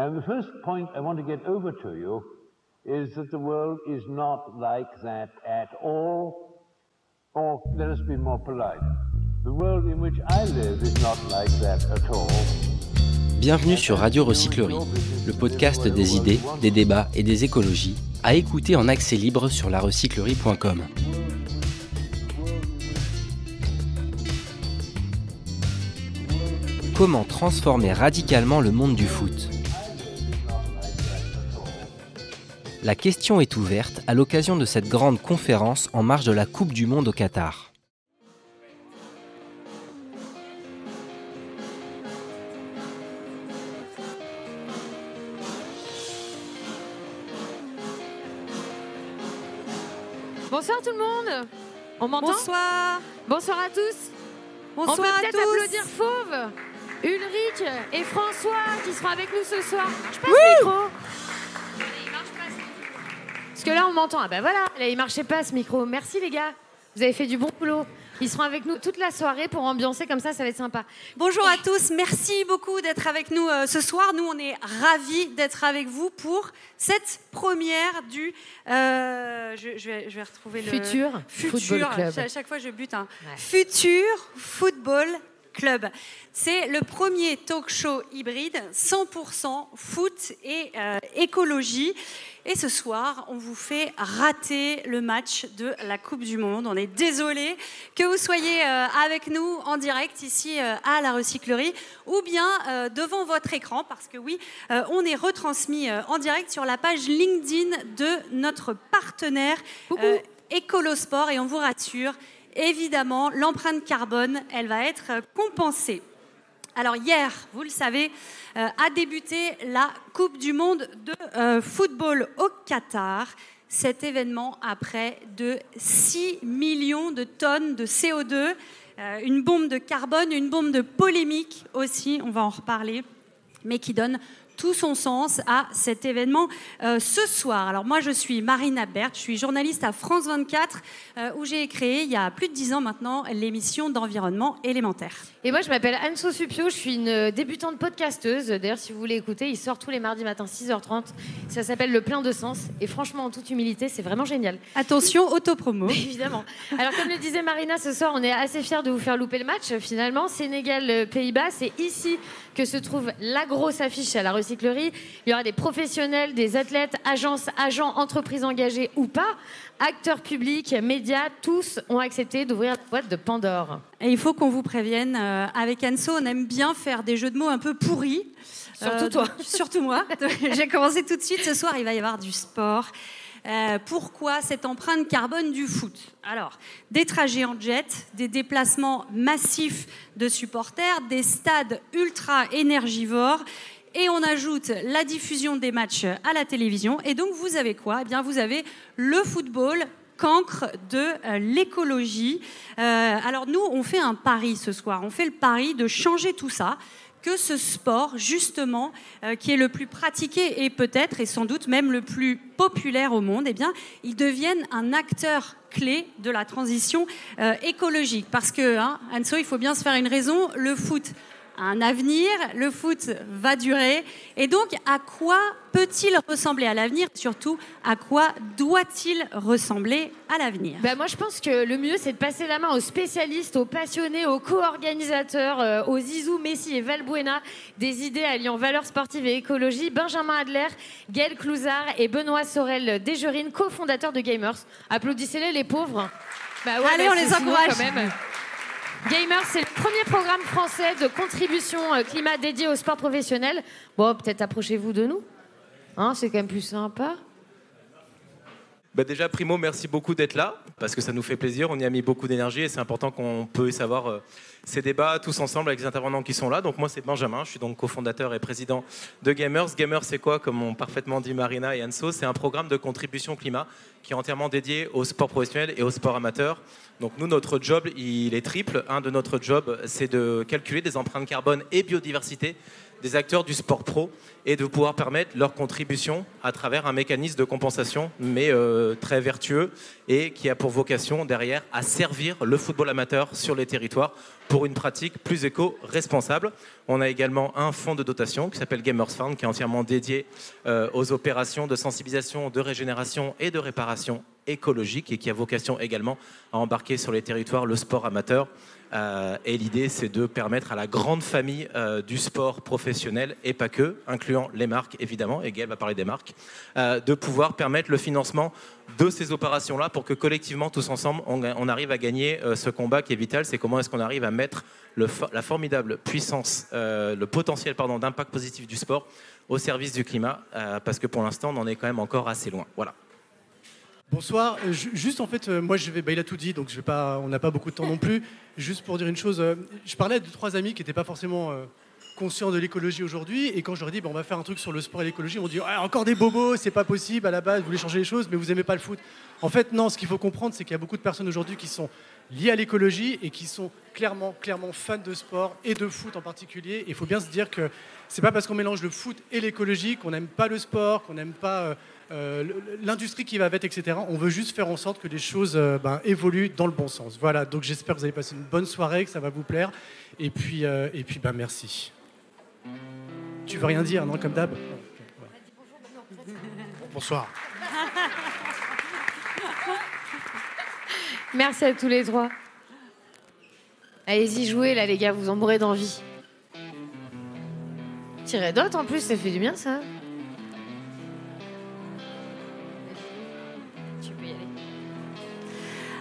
And the first point I want to get over to you is that the world is not like that at all, or let us be more polite. The world in which I live is not like that at all. Bienvenue sur Radio Recyclerie, le podcast des idées, des débats et des écologies, à écouter en accès libre sur larecyclerie.com. Comment transformer radicalement le monde du foot ? La question est ouverte à l'occasion de cette grande conférence en marge de la Coupe du Monde au Qatar. Bonsoir tout le monde. On m'entend ? Bonsoir. Bonsoir à tous. Bonsoir On peut à peut-être tous. applaudir Fauve, Ulrich et François qui seront avec nous ce soir. Je passe le micro. Il marche pas ce micro. Parce que là on m'entend. Ah ben voilà, là, il marchait pas ce micro. Merci les gars. Vous avez fait du bon boulot. Ils seront avec nous toute la soirée pour ambiancer comme ça va être sympa. Bonjour à tous, merci beaucoup d'être avec nous ce soir. Nous, on est ravis d'être avec vous pour cette première du... je vais retrouver le... Futur Football Club. À chaque fois, je bute. Ouais. Futur Football Club. C'est le premier talk show hybride 100% foot et écologie. Et ce soir, on vous fait rater le match de la Coupe du Monde. On est désolé que vous soyez avec nous en direct ici à la Recyclerie ou bien devant votre écran parce que oui, on est retransmis en direct sur la page LinkedIn de notre partenaire Écolosport et on vous rassure, évidemment, l'empreinte carbone, elle va être compensée. Alors hier, vous le savez, a débuté la Coupe du Monde de football au Qatar. Cet événement a près de 6 millions de tonnes de CO2, une bombe de carbone, une bombe de polémique aussi, on va en reparler, mais qui donne tout son sens à cet événement ce soir. Alors moi, je suis Marina Berthe, je suis journaliste à France 24, où j'ai créé, il y a plus de 10 ans maintenant, l'émission d'environnement élémentaire. Et moi, je m'appelle Anne-So Supio, je suis une débutante podcasteuse. D'ailleurs, si vous voulez écouter, il sort tous les mardis matins 6h30. Ça s'appelle Le Plein de Sens. Et franchement, en toute humilité, c'est vraiment génial. Attention, autopromo. Évidemment. Alors, comme le disait Marina, ce soir, on est assez fiers de vous faire louper le match. Finalement, Sénégal-Pays-Bas, c'est ici que se trouve la grosse affiche à la Recyclerie. Il y aura des professionnels, des athlètes, agences, agents, entreprises engagées ou pas, acteurs publics, médias, tous ont accepté d'ouvrir la boîte de Pandore. Et il faut qu'on vous prévienne, avec Anso, on aime bien faire des jeux de mots un peu pourris. Surtout toi. Surtout moi. J'ai commencé tout de suite. Ce soir, il va y avoir du sport. Pourquoi cette empreinte carbone du foot ? Alors, des trajets en jet, des déplacements massifs de supporters, des stades ultra énergivores. Et on ajoute la diffusion des matchs à la télévision. Et donc, vous avez quoi ? Eh bien, vous avez le football, cancre de l'écologie. Alors, nous, on fait un pari ce soir. On fait le pari de changer tout ça. Que ce sport, justement, qui est le plus pratiqué et peut-être, et sans doute même le plus populaire au monde, eh bien, il devienne un acteur clé de la transition écologique. Parce que, Anso, il faut bien se faire une raison, le foot a un avenir, le foot va durer. Et donc, à quoi peut-il ressembler à l'avenir ? Surtout, à quoi doit-il ressembler à l'avenir ? Moi, je pense que le mieux, c'est de passer la main aux spécialistes, aux passionnés, aux co-organisateurs, aux Zizou, Messi et Valbuena, des idées alliant valeurs sportives et écologie. Benjamin Adler, Gaël Clouzard et Benoît Sorel Desgerines, cofondateurs de Gamers. Applaudissez-les, les pauvres. Allez, on les encourage. Quand même. Gamers, c'est le premier programme français de contribution climat dédié au sport professionnel. Bon, peut-être approchez-vous de nous. C'est quand même plus sympa. Déjà, primo, merci beaucoup d'être là, parce que ça nous fait plaisir. On y a mis beaucoup d'énergie et c'est important qu'on puisse avoir ces débats tous ensemble avec les intervenants qui sont là. Donc moi, c'est Benjamin, je suis donc cofondateur et président de Gamers. Gamers, c'est quoi ? Comme ont parfaitement dit Marina et Anso, c'est un programme de contribution climat qui est entièrement dédié au sport professionnel et au sport amateur. Donc nous, notre job, il est triple. Un de notre jobs, c'est de calculer des empreintes carbone et biodiversité des acteurs du sport pro et de pouvoir permettre leur contribution à travers un mécanisme de compensation, mais très vertueux et qui a pour vocation derrière à servir le football amateur sur les territoires pour une pratique plus éco-responsable. On a également un fonds de dotation qui s'appelle Gamers Fund, qui est entièrement dédié aux opérations de sensibilisation, de régénération et de réparation écologique et qui a vocation également à embarquer sur les territoires le sport amateur. Et l'idée, c'est de permettre à la grande famille du sport professionnel, et pas que, incluant les marques évidemment, et Gaël va parler des marques, de pouvoir permettre le financement de ces opérations-là pour que collectivement, tous ensemble, on arrive à gagner ce combat qui est vital. C'est comment est-ce qu'on arrive à mettre la formidable puissance, le potentiel d'impact positif du sport au service du climat, parce que pour l'instant, on en est quand même encore assez loin. Voilà. Bonsoir. Juste en fait, moi il a tout dit, donc on n'a pas beaucoup de temps non plus. Juste pour dire une chose, je parlais à 2-3 amis qui n'étaient pas forcément conscients de l'écologie aujourd'hui, et quand je leur ai dit on va faire un truc sur le sport et l'écologie, ils m'ont dit encore des bobos, c'est pas possible, à la base vous voulez changer les choses, mais vous aimez pas le foot. En fait non, ce qu'il faut comprendre, c'est qu'il y a beaucoup de personnes aujourd'hui qui sont liées à l'écologie et qui sont clairement fans de sport et de foot en particulier. Il faut bien se dire que c'est pas parce qu'on mélange le foot et l'écologie qu'on n'aime pas le sport, qu'on n'aime pas l'industrie qui va avec, etc. On veut juste faire en sorte que les choses évoluent dans le bon sens. Voilà, donc j'espère que vous allez passer une bonne soirée, que ça va vous plaire. Et puis merci. Tu veux rien dire, non, comme d'hab? Bonsoir. Merci à tous les trois. Allez-y, jouez là les gars, vous en mourrez d'envie. Tirez d'autres en plus, ça fait du bien ça. Tu peux y aller.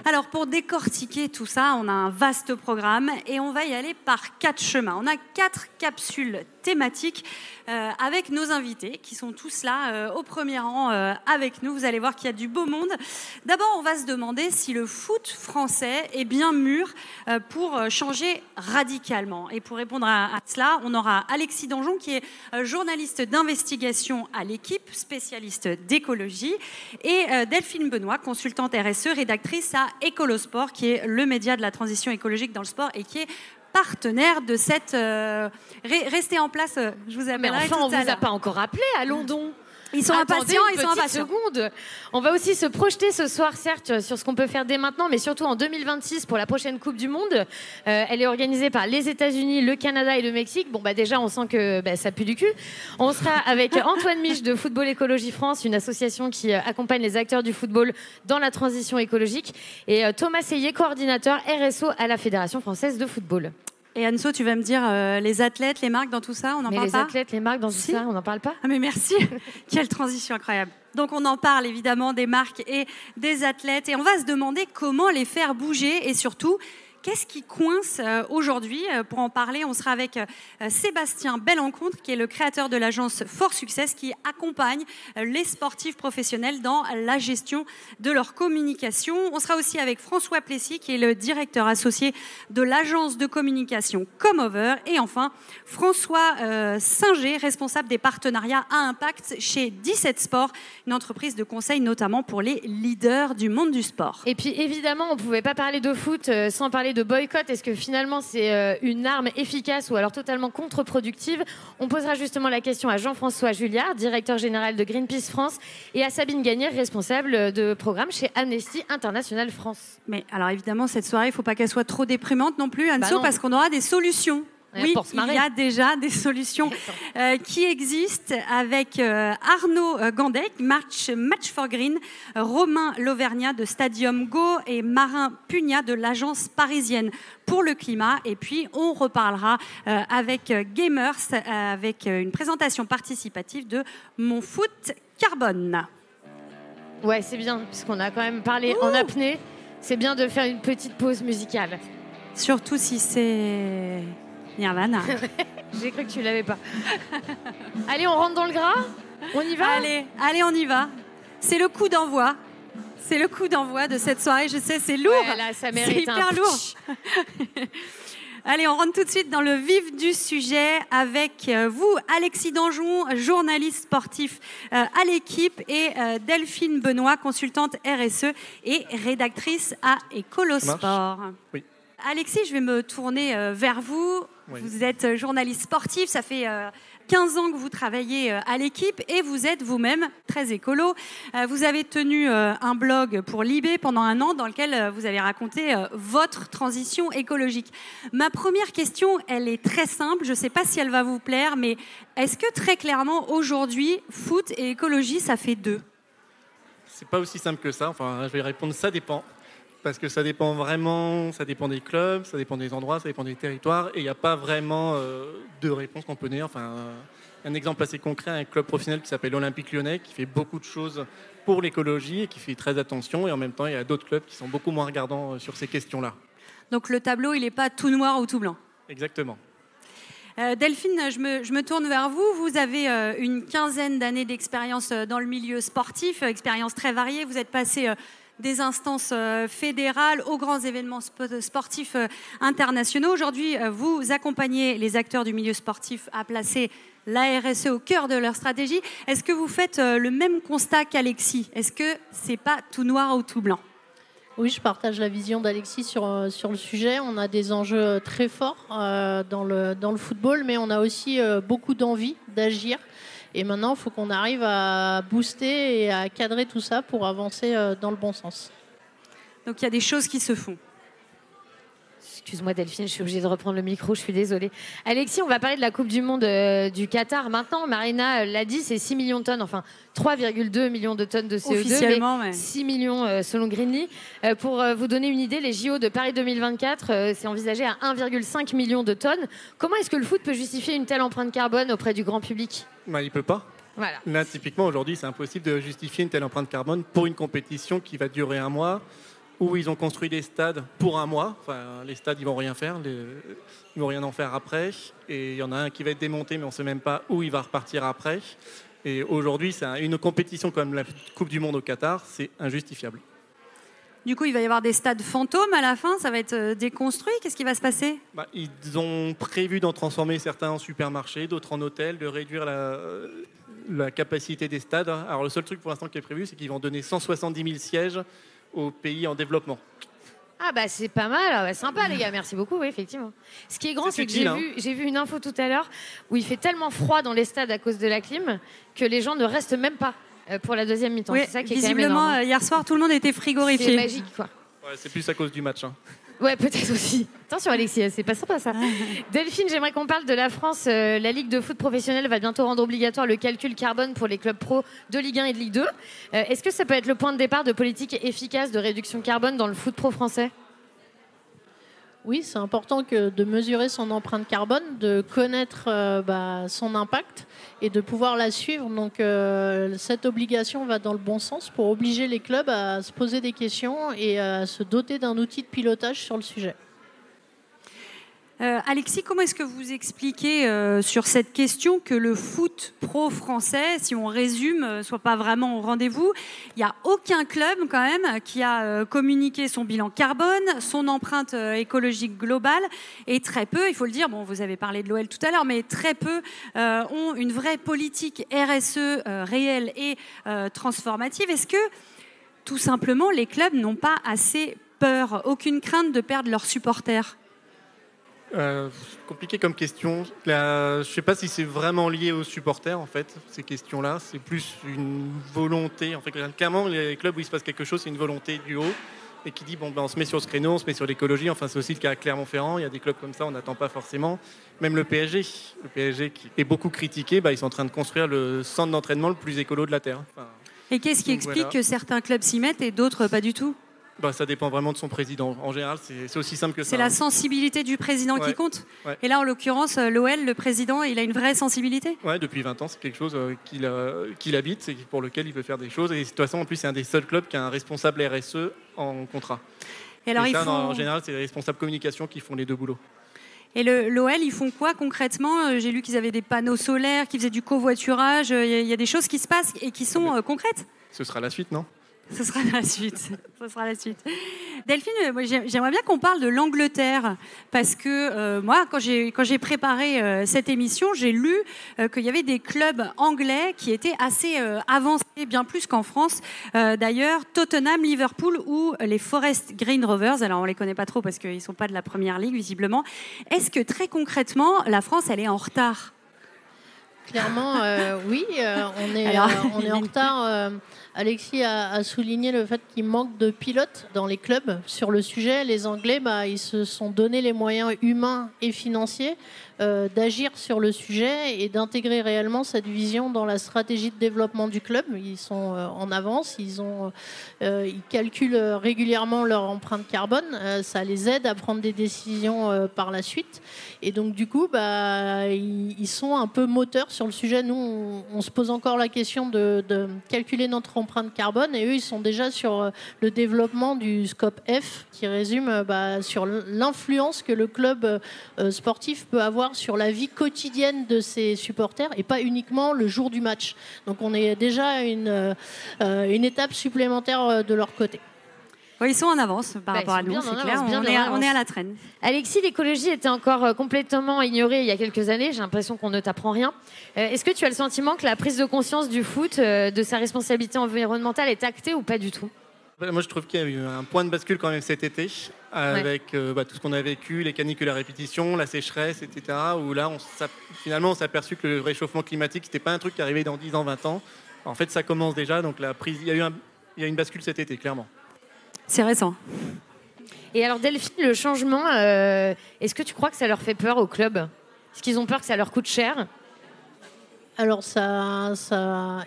Alors pour décortiquer tout ça, on a un vaste programme et on va y aller par 4 chemins. On a 4 capsules thématiques avec nos invités qui sont tous là au premier rang avec nous. Vous allez voir qu'il y a du beau monde. D'abord, on va se demander si le foot français est bien mûr pour changer radicalement. Et pour répondre à cela, on aura Alexis Danjon qui est journaliste d'investigation à l'Équipe, spécialiste d'écologie, et Delphine Benoît, consultante RSE, rédactrice à Écolosport, qui est le média de la transition écologique dans le sport et qui est partenaire de cette... Restez en place, je vous appellerai. Mais enfin, on ne vous a pas encore appelé, allons donc. Ils sont impatients, ils sont impatients. Seconde. On va aussi se projeter ce soir, certes, sur ce qu'on peut faire dès maintenant, mais surtout en 2026 pour la prochaine Coupe du Monde. Elle est organisée par les États-Unis, le Canada et le Mexique. Bon, déjà, on sent que ça pue du cul. On sera avec Antoine Mich de Football Écologie France, une association qui accompagne les acteurs du football dans la transition écologique, et Thomas Seyé, coordinateur RSO à la Fédération française de football. Et Anso, tu vas me dire les athlètes, les marques dans tout ça, on n'en parle pas? Les athlètes, les marques dans tout ça, on n'en parle pas? Ah mais merci, quelle transition incroyable. Donc on en parle évidemment des marques et des athlètes et on va se demander comment les faire bouger et surtout qu'est-ce qui coince aujourd'hui? Pour en parler, on sera avec Sébastien Bellencontre, qui est le créateur de l'agence For Success, qui accompagne les sportifs professionnels dans la gestion de leur communication. On sera aussi avec François Plessis, qui est le directeur associé de l'agence de communication Comover. Et enfin, François Singer, responsable des partenariats à impact chez 17 Sports, une entreprise de conseil notamment pour les leaders du monde du sport. Et puis évidemment, on ne pouvait pas parler de foot sans parler de boycott. Est-ce que finalement c'est une arme efficace ou alors totalement contre-productive? On posera justement la question à Jean-François Julliard, directeur général de Greenpeace France, et à Sabine Gagnier, responsable de programme chez Amnesty International France. Mais alors évidemment, cette soirée, il ne faut pas qu'elle soit trop déprimante non plus, Anso, parce qu'on aura des solutions. Oui, il y a déjà des solutions qui existent avec Arnaud Gandec, Match for Green, Romain Lauvergnat de Stadium Go et Marin Pugnat de l'agence parisienne pour le climat. Et puis, on reparlera avec Gamers, avec une présentation participative de Mon Foot Carbone. Ouais, c'est bien, puisqu'on a quand même parlé en apnée. C'est bien de faire une petite pause musicale. Surtout si c'est... Nirvana. J'ai cru que tu l'avais pas. Allez, on rentre dans le gras? On y va? Allez, on y va. C'est le coup d'envoi. C'est le coup d'envoi de cette soirée. Je sais, c'est lourd. Ouais, là, ça mérite c'est hyper lourd. Allez, on rentre tout de suite dans le vif du sujet avec vous, Alexis Danjon, journaliste sportif à l'Équipe, et Delphine Benoît, consultante RSE et rédactrice à Écolosport. Oui. Alexis, je vais me tourner vers vous. Oui. Vous êtes journaliste sportif, ça fait 15 ans que vous travaillez à l'équipe et vous êtes vous-même très écolo. Vous avez tenu un blog pour Libé pendant un an dans lequel vous avez raconté votre transition écologique. Ma première question, elle est très simple, je ne sais pas si elle va vous plaire, mais est-ce que très clairement aujourd'hui, foot et écologie, ça fait deux ? C'est pas aussi simple que ça. Enfin, je vais répondre ça dépend. Parce que ça dépend vraiment, ça dépend des clubs, ça dépend des endroits, ça dépend des territoires. Et il n'y a pas vraiment de réponse qu'on peut donner. Enfin, un exemple assez concret, un club professionnel qui s'appelle l'Olympique Lyonnais, qui fait beaucoup de choses pour l'écologie et qui fait très attention. Et en même temps, il y a d'autres clubs qui sont beaucoup moins regardants sur ces questions-là. Donc le tableau, il n'est pas tout noir ou tout blanc. Exactement. Delphine, je me tourne vers vous. Vous avez une quinzaine d'années d'expérience dans le milieu sportif, expérience très variée. Vous êtes passé des instances fédérales aux grands événements sportifs internationaux. Aujourd'hui, vous accompagnez les acteurs du milieu sportif à placer la RSE au cœur de leur stratégie. Est-ce que vous faites le même constat qu'Alexis ? Est-ce que c'est pas tout noir ou tout blanc ? Oui, je partage la vision d'Alexis sur le sujet. On a des enjeux très forts dans le football, mais on a aussi beaucoup d'envie d'agir. Et maintenant, il faut qu'on arrive à booster et à cadrer tout ça pour avancer dans le bon sens. Donc il y a des choses qui se font. Excuse-moi Delphine, je suis obligée de reprendre le micro, je suis désolée. Alexis, on va parler de la Coupe du Monde du Qatar. Maintenant, Marina l'a dit, c'est 6 millions de tonnes, enfin 3,2 millions de tonnes de CO2, officiellement, mais ouais. 6 millions selon Greenly. Pour vous donner une idée, les JO de Paris 2024, c'est envisagé à 1,5 million de tonnes. Comment est-ce que le foot peut justifier une telle empreinte carbone auprès du grand public ? Bah, il ne peut pas. Voilà. Là, typiquement, aujourd'hui, c'est impossible de justifier une telle empreinte carbone pour une compétition qui va durer un mois, où ils ont construit des stades pour un mois. Enfin, les stades, ils vont rien faire, ils vont rien en faire après. Et il y en a un qui va être démonté, mais on ne sait même pas où il va repartir après. Et aujourd'hui, c'est une compétition comme la Coupe du Monde au Qatar, c'est injustifiable. Du coup, il va y avoir des stades fantômes à la fin, ça va être déconstruit. Qu'est-ce qui va se passer ? Ils ont prévu d'en transformer certains en supermarchés, d'autres en hôtels, de réduire la capacité des stades. Alors le seul truc pour l'instant qui est prévu, c'est qu'ils vont donner 170 000 sièges aux pays en développement. Ah bah c'est pas mal, sympa les gars, merci beaucoup, oui, effectivement. Ce qui est grand, c'est que j'ai vu une info tout à l'heure où il fait tellement froid dans les stades à cause de la clim que les gens ne restent même pas pour la deuxième mi-temps. Oui, c'est ça qui est visiblement, quand même énorme. hier soir, tout le monde était frigorifié. C'est magique, quoi. Ouais, c'est plus à cause du match. Ouais, peut-être aussi. Attention Alexis, c'est pas sympa ça. Delphine, j'aimerais qu'on parle de la France. La Ligue de foot professionnelle va bientôt rendre obligatoire le calcul carbone pour les clubs pro de Ligue 1 et de Ligue 2. Est-ce que ça peut être le point de départ de politiques efficaces de réduction carbone dans le foot pro français ? Oui, c'est important de mesurer son empreinte carbone, de connaître son impact et de pouvoir la suivre. Donc cette obligation va dans le bon sens pour obliger les clubs à se poser des questions et à se doter d'un outil de pilotage sur le sujet. Alexis, comment est-ce que vous expliquez sur cette question que le foot pro français, si on résume, soit pas vraiment au rendez-vous ? Il n'y a aucun club quand même qui a communiqué son bilan carbone, son empreinte écologique globale, et très peu, il faut le dire, bon, vous avez parlé de l'OL tout à l'heure, mais très peu ont une vraie politique RSE réelle et transformative. Est-ce que tout simplement les clubs n'ont pas assez peur, aucune crainte de perdre leurs supporters ? Compliqué comme question. Je ne sais pas si c'est vraiment lié aux supporters, en fait, ces questions-là. C'est plus une volonté. En fait, clairement, les clubs où il se passe quelque chose, c'est une volonté du haut et qui dit on se met sur ce créneau, on se met sur l'écologie. Enfin, c'est aussi le cas à Clermont-Ferrand. Il y a des clubs comme ça, on n'attend pas forcément. Même le PSG qui est beaucoup critiqué, ils sont en train de construire le centre d'entraînement le plus écolo de la Terre. Enfin, et qu'est-ce qui explique que certains clubs s'y mettent et d'autres pas du tout ? Ça dépend vraiment de son président. En général, c'est aussi simple que ça. C'est la sensibilité du président qui compte. Ouais. Et là, en l'occurrence, l'OL, le président, il a une vraie sensibilité. Oui, depuis 20 ans, c'est quelque chose qu'il habite et pour lequel il peut faire des choses. Et de toute façon, en plus, c'est un des seuls clubs qui a un responsable RSE en contrat. Et alors, en général, c'est les responsables communication qui font les deux boulots. Et l'OL, ils font quoi concrètement ? J'ai lu qu'ils avaient des panneaux solaires, qu'ils faisaient du covoiturage. Il y a des choses qui se passent et qui sont concrètes. Ce sera la suite, non ? Ce sera la suite. Ce sera la suite. Delphine, moi, j'aimerais bien qu'on parle de l'Angleterre, parce que moi, quand j'ai préparé cette émission, j'ai lu qu'il y avait des clubs anglais qui étaient assez avancés, bien plus qu'en France. D'ailleurs, Tottenham, Liverpool ou les Forest Green Rovers. Alors, on les connaît pas trop parce qu'ils sont pas de la Première Ligue, visiblement. Est-ce que très concrètement, la France, elle est en retard ? Clairement, oui, on est en retard. Alexis a souligné le fait qu'il manque de pilotes dans les clubs sur le sujet. Les Anglais, ils se sont donné les moyens humains et financiers d'agir sur le sujet et d'intégrer réellement cette vision dans la stratégie de développement du club. Ils sont en avance, ils calculent régulièrement leur empreinte carbone. Ça les aide à prendre des décisions par la suite. Et donc, du coup, ils sont un peu moteurs sur le sujet. Nous, on se pose encore la question de calculer notre empreinte carbone, et eux, ils sont déjà sur le développement du scope F, qui résume sur l'influence que le club sportif peut avoir sur la vie quotidienne de ses supporters, et pas uniquement le jour du match. Donc on est déjà à une étape supplémentaire de leur côté. Oui, ils sont en avance par rapport à nous, c'est clair. On est à la traîne. Alexis, l'écologie était encore complètement ignorée il y a quelques années. J'ai l'impression qu'on ne t'apprend rien. Est-ce que tu as le sentiment que la prise de conscience du foot, de sa responsabilité environnementale, est actée ou pas du tout ? Moi, je trouve qu'il y a eu un point de bascule quand même cet été, avec tout ce qu'on a vécu, les canicules à répétition, la sécheresse, etc., où là, finalement, on s'est aperçu que le réchauffement climatique, c'était pas un truc qui arrivait dans 10 ans, 20 ans. En fait, ça commence déjà, donc il y a une bascule cet été, clairement. C'est récent. Et alors, Delphine, le changement, est-ce que tu crois que ça leur fait peur au club ? Est-ce qu'ils ont peur que ça leur coûte cher ? Alors ça,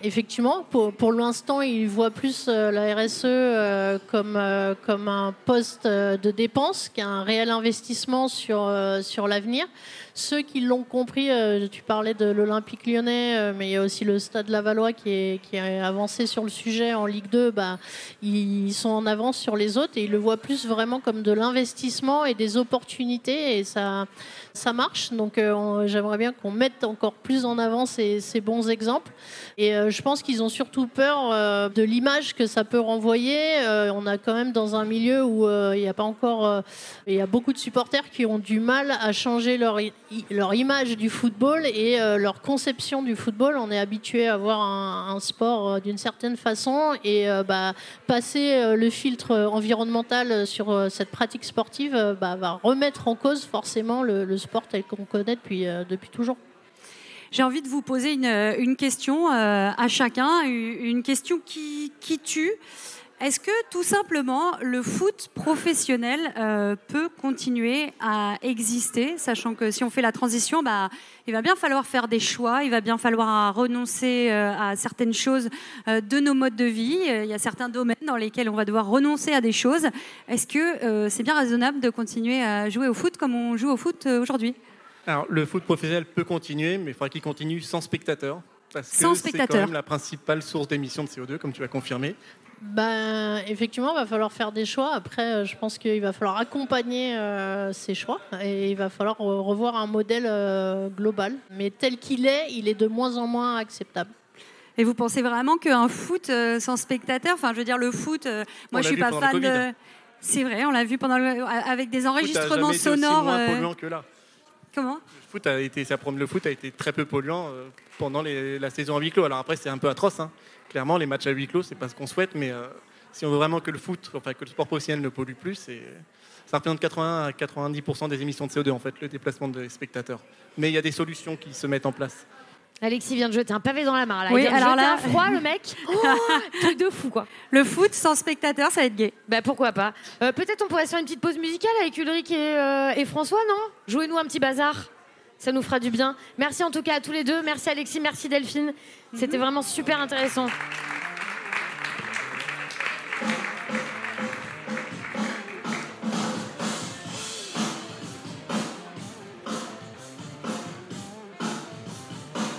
effectivement, pour l'instant, ils voient plus la RSE comme un poste de dépense qu'un réel investissement sur l'avenir. Ceux qui l'ont compris, tu parlais de l'Olympique Lyonnais, mais il y a aussi le Stade Lavallois qui est avancé sur le sujet en Ligue 2. Ils sont en avance sur les autres et ils le voient plus vraiment comme de l'investissement et des opportunités, et ça marche. Donc j'aimerais bien qu'on mette encore plus en avant ces bons exemples. Et je pense qu'ils ont surtout peur de l'image que ça peut renvoyer. On a quand même dans un milieu où il y a pas encore... il y a beaucoup de supporters qui ont du mal à changer leur image du football et leur conception du football. On est habitué à voir un sport d'une certaine façon, et passer le filtre environnemental sur cette pratique sportive va remettre en cause forcément le sport tel qu'on connaît depuis toujours. J'ai envie de vous poser une question à chacun, une question qui tue. Est-ce que tout simplement le foot professionnel peut continuer à exister, sachant que si on fait la transition, il va bien falloir faire des choix, il va bien falloir renoncer à certaines choses de nos modes de vie. Il y a certains domaines dans lesquels on va devoir renoncer à des choses. Est-ce que c'est bien raisonnable de continuer à jouer au foot comme on joue au foot aujourd'hui ? Alors, le foot professionnel peut continuer, mais il faudra qu'il continue sans spectateurs. Parce que c'est quand même la principale source d'émissions de CO2, comme tu l'as confirmé. Effectivement, il va falloir faire des choix. Après, je pense qu'il va falloir accompagner ces choix, et il va falloir revoir un modèle global. Mais tel qu'il est, il est de moins en moins acceptable. Et vous pensez vraiment qu'un foot sans spectateurs, enfin, je veux dire, le foot, moi je suis pas fan de... C'est vrai, on l'a vu avec des enregistrements sonores. Moins polluant que là. Comment ? Le foot a été très peu polluant pendant la saison à huis clos. Alors après, c'est un peu atroce. Clairement, les matchs à huis clos, c'est pas ce qu'on souhaite. Mais si on veut vraiment que le sport professionnel ne pollue plus, ça représente 80 à 90% des émissions de CO2, en fait, le déplacement des spectateurs. Mais il y a des solutions qui se mettent en place. Alexis vient de jeter un pavé dans la mare. Oui, il vient de alors jeter là... un froid, le mec. Truc de fou, quoi. Le foot sans spectateurs, ça va être gai. Pourquoi pas. Peut-être on pourrait se faire une petite pause musicale avec Ulrich et François, non ? Jouez-nous un petit bazar. Ça nous fera du bien. Merci en tout cas à tous les deux. Merci Alexis, merci Delphine. C'était vraiment super intéressant.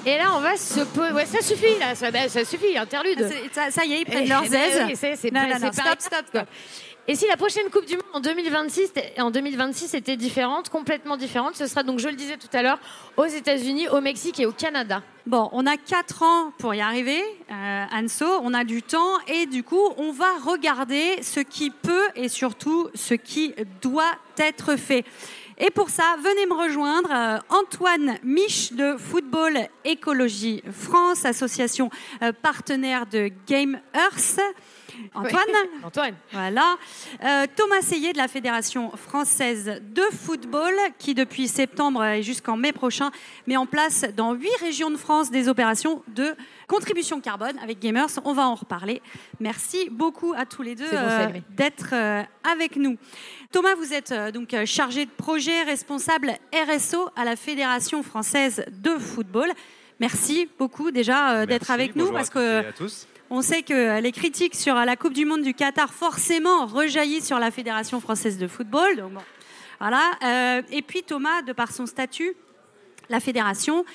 Et là, on va se poser... Ouais, ça suffit, là. Ça suffit, interlude. Ça y est, ils prennent leurs aises. C'est non, stop. Et si la prochaine Coupe du Monde en 2026 était différente, complètement différente, ce sera donc, je le disais tout à l'heure, aux États-Unis, au Mexique et au Canada. Bon, on a 4 ans pour y arriver, Anso, on a du temps et du coup, on va regarder ce qui peut et surtout ce qui doit être fait. Et pour ça, venez me rejoindre, Antoine Mich de Football Écologie France, association partenaire de Game Earth. Antoine. Oui. Antoine. Voilà. Thomas Seyé de la Fédération française de football qui depuis septembre et jusqu'en mai prochain met en place dans 8 régions de France des opérations de contribution carbone avec Gamers. On va en reparler. Merci beaucoup à tous les deux d'être avec nous. Thomas, vous êtes donc chargé de projet responsable RSO à la Fédération française de football. Merci beaucoup déjà d'être avec nous parce que à tous. On sait que les critiques sur la Coupe du Monde du Qatar forcément rejaillissent sur la Fédération française de football. Donc bon, voilà. Et puis Thomas, de par son statut, la fédération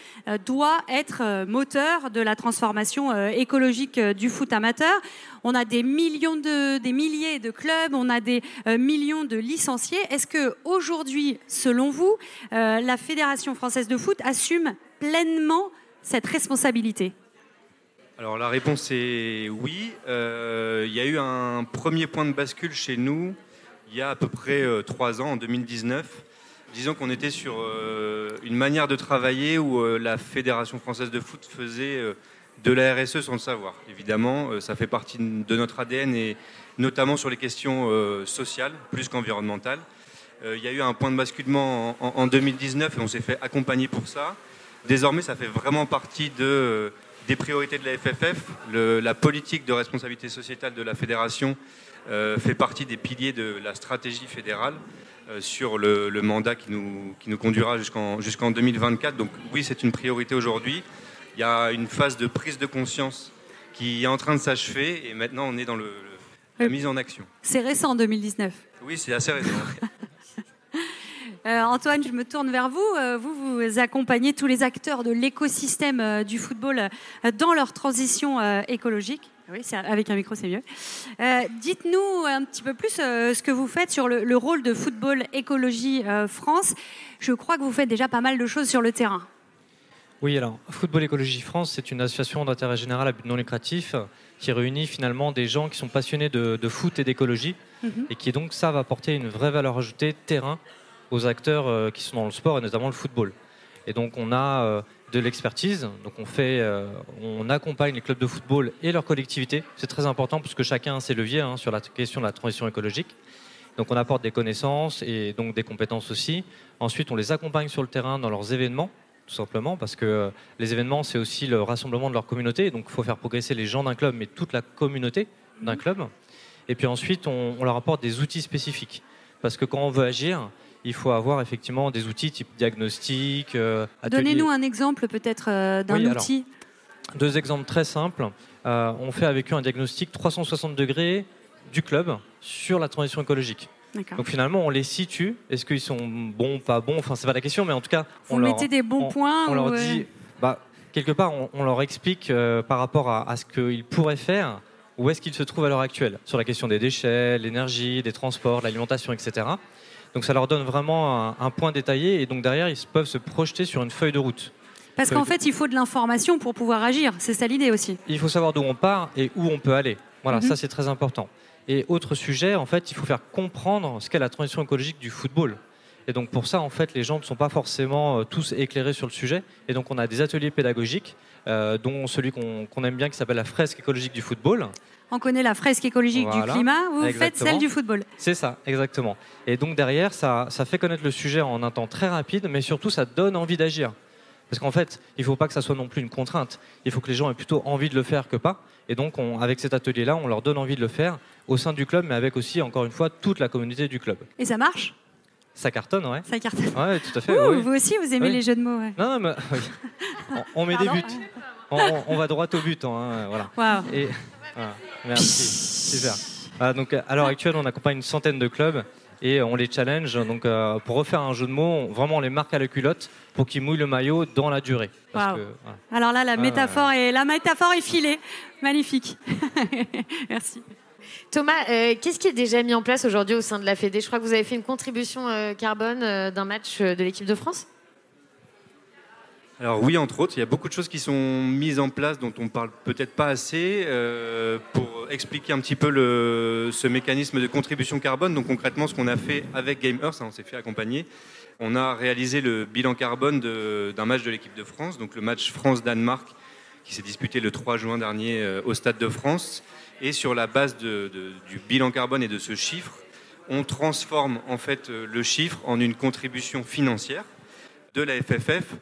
doit être moteur de la transformation écologique du foot amateur. On a des milliers de clubs, on a des millions de licenciés. Est-ce qu'aujourd'hui, selon vous, la Fédération française de foot assume pleinement cette responsabilité ? Alors la réponse est oui. Il y a eu un premier point de bascule chez nous il y a à peu près 3 ans, en 2019. Disons qu'on était sur une manière de travailler où la Fédération française de foot faisait de la RSE sans le savoir. Évidemment, ça fait partie de notre ADN et notamment sur les questions sociales plus qu'environnementales. Il y a eu un point de basculement en 2019 et on s'est fait accompagner pour ça. Désormais, ça fait vraiment partie des priorités de la FFF. La politique de responsabilité sociétale de la fédération fait partie des piliers de la stratégie fédérale sur le mandat qui nous conduira jusqu'en 2024. Donc oui, c'est une priorité aujourd'hui. Il y a une phase de prise de conscience qui est en train de s'achever et maintenant on est dans la mise en action. C'est récent, 2019. Oui, c'est assez récent. Antoine, je me tourne vers vous. Vous accompagnez tous les acteurs de l'écosystème du football dans leur transition écologique. Oui, avec un micro, c'est mieux. Dites-nous un petit peu plus ce que vous faites sur le rôle de Football Écologie France. Je crois que vous faites déjà pas mal de choses sur le terrain. Oui, alors, Football Écologie France, c'est une association d'intérêt général à but non lucratif qui réunit finalement des gens qui sont passionnés de foot et d'écologie et qui donc savent apporter une vraie valeur ajoutée terrain aux acteurs qui sont dans le sport et notamment le football. Et donc on a de l'expertise, donc on accompagne les clubs de football et leurs collectivités. C'est très important parce que chacun a ses leviers sur la question de la transition écologique. Donc on apporte des connaissances et donc des compétences aussi. Ensuite on les accompagne sur le terrain dans leurs événements, tout simplement parce que les événements c'est aussi le rassemblement de leur communauté. Donc il faut faire progresser les gens d'un club mais toute la communauté d'un club. Et puis ensuite on leur apporte des outils spécifiques parce que quand on veut agir, il faut avoir effectivement des outils type diagnostic, Donnez-nous un exemple peut-être d'un outil. Alors, 2 exemples très simples. On fait avec eux un diagnostic 360 degrés du club sur la transition écologique. D'accord. Donc finalement, on les situe. Est-ce qu'ils sont bons, pas bons ? Enfin, c'est pas la question, mais en tout cas, vous mettez des bons points. On leur dit, quelque part, on leur explique par rapport à ce qu'ils pourraient faire. Où est-ce qu'ils se trouvent à l'heure actuelle ? Sur la question des déchets, l'énergie, des transports, l'alimentation, etc. Donc ça leur donne vraiment un point détaillé et donc derrière ils peuvent se projeter sur une feuille de route. Parce qu'en fait il faut de l'information pour pouvoir agir, c'est ça l'idée aussi. Il faut savoir d'où on part et où on peut aller. Voilà, ça c'est très important. Et autre sujet, en fait, il faut faire comprendre ce qu'est la transition écologique du football. Et donc pour ça, en fait, les gens ne sont pas forcément tous éclairés sur le sujet. Et donc on a des ateliers pédagogiques, dont celui qu'on aime bien qui s'appelle la fresque écologique du football. On connaît la fresque écologique du climat, vous faites celle du football. C'est ça, exactement. Et donc derrière, ça fait connaître le sujet en un temps très rapide, mais surtout ça donne envie d'agir. Parce qu'en fait, il ne faut pas que ça soit non plus une contrainte. Il faut que les gens aient plutôt envie de le faire que pas. Et donc avec cet atelier-là, on leur donne envie de le faire au sein du club, mais avec aussi, encore une fois, toute la communauté du club. Et ça marche ? Ça cartonne, ouais. Ça cartonne. Ouais, tout à fait. Oui. Vous aussi, vous aimez les jeux de mots. Ouais. Non, mais oui. On met des buts. On va droit au but. Voilà. Wow. Et, voilà. Merci. Super. Donc, à l'heure actuelle, on accompagne une centaine de clubs et on les challenge. Donc, pour refaire un jeu de mots, vraiment, on les marque à la culotte pour qu'ils mouillent le maillot dans la durée. Parce que, voilà. Alors là, la métaphore est filée. Magnifique. Merci. Thomas, qu'est-ce qui est déjà mis en place aujourd'hui au sein de la Fédé? Je crois que vous avez fait une contribution carbone d'un match de l'équipe de France. Alors oui, entre autres, il y a beaucoup de choses qui sont mises en place dont on parle peut-être pas assez pour expliquer un petit peu ce mécanisme de contribution carbone. Donc concrètement, ce qu'on a fait avec Gamers, on s'est fait accompagner. On a réalisé le bilan carbone d'un match de l'équipe de France, donc le match France-Danemark qui s'est disputé le 3 juin dernier au Stade de France. Et sur la base du bilan carbone et de ce chiffre, on transforme en fait le chiffre en une contribution financière de la FFF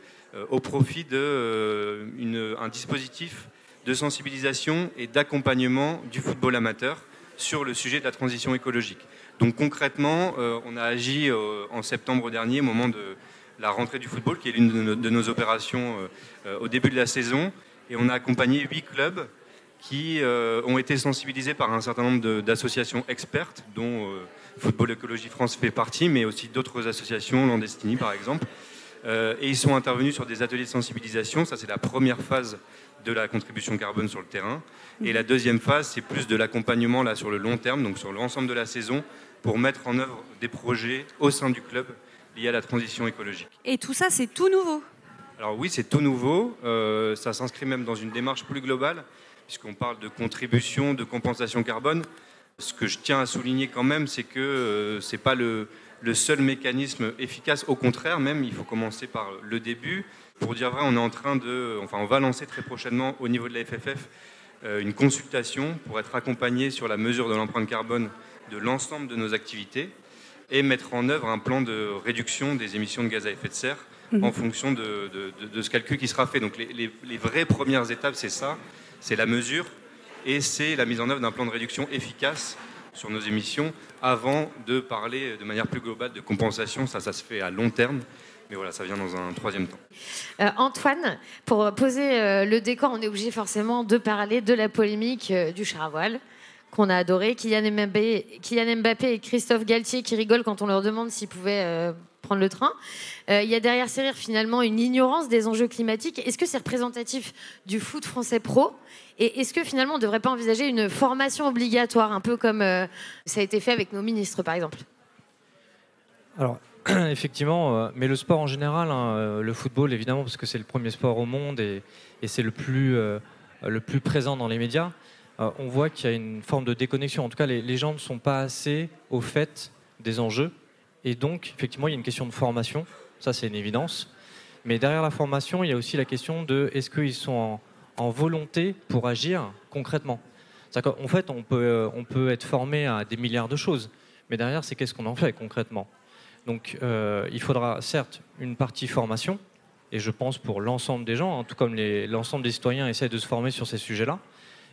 au profit d'un dispositif de sensibilisation et d'accompagnement du football amateur sur le sujet de la transition écologique. Donc concrètement, on a agi en septembre dernier, au moment de la rentrée du football, qui est l'une de nos opérations au début de la saison, et on a accompagné 8 clubs qui ont été sensibilisés par un certain nombre d'associations expertes, dont Football Écologie France fait partie, mais aussi d'autres associations, Landestini par exemple. Et ils sont intervenus sur des ateliers de sensibilisation. Ça, c'est la première phase de la contribution carbone sur le terrain. Et la deuxième phase, c'est plus de l'accompagnement là, sur le long terme, donc sur l'ensemble de la saison, pour mettre en œuvre des projets au sein du club liés à la transition écologique. Et tout ça, c'est tout nouveau? Alors oui, c'est tout nouveau. Ça s'inscrit même dans une démarche plus globale, puisqu'on parle de contribution, de compensation carbone. Ce que je tiens à souligner quand même, c'est que ce n'est pas le seul mécanisme efficace. Au contraire, même, il faut commencer par le début. Pour dire vrai, on va lancer très prochainement au niveau de la FFF une consultation pour être accompagné sur la mesure de l'empreinte carbone de l'ensemble de nos activités et mettre en œuvre un plan de réduction des émissions de gaz à effet de serre en fonction de ce calcul qui sera fait. Donc les vraies premières étapes, c'est ça, c'est la mesure et c'est la mise en œuvre d'un plan de réduction efficace sur nos émissions avant de parler de manière plus globale de compensation. Ça se fait à long terme. Mais voilà, ça vient dans un troisième temps. Antoine, pour poser le décor, on est obligé forcément de parler de la polémique du char à voile qu'on a adoré. Kylian Mbappé et Christophe Galtier qui rigolent quand on leur demande s'ils pouvaient prendre le train. Il y a derrière ces rires finalement une ignorance des enjeux climatiques. Est-ce que c'est représentatif du foot français pro ? Et est-ce que finalement on ne devrait pas envisager une formation obligatoire, un peu comme ça a été fait avec nos ministres par exemple ? Alors, effectivement, mais le sport en général, le football évidemment, parce que c'est le premier sport au monde et c'est le plus présent dans les médias, on voit qu'il y a une forme de déconnexion. En tout cas, les gens ne sont pas assez au fait des enjeux. Et donc, effectivement, il y a une question de formation. Ça, c'est une évidence. Mais derrière la formation, il y a aussi la question de est-ce qu'ils sont en volonté pour agir concrètement. En fait, on peut être formé à des milliards de choses. Mais derrière, c'est qu'est-ce qu'on en fait concrètement. Donc, il faudra certes une partie formation, et je pense pour l'ensemble des gens, tout comme l'ensemble des citoyens essayent de se former sur ces sujets-là,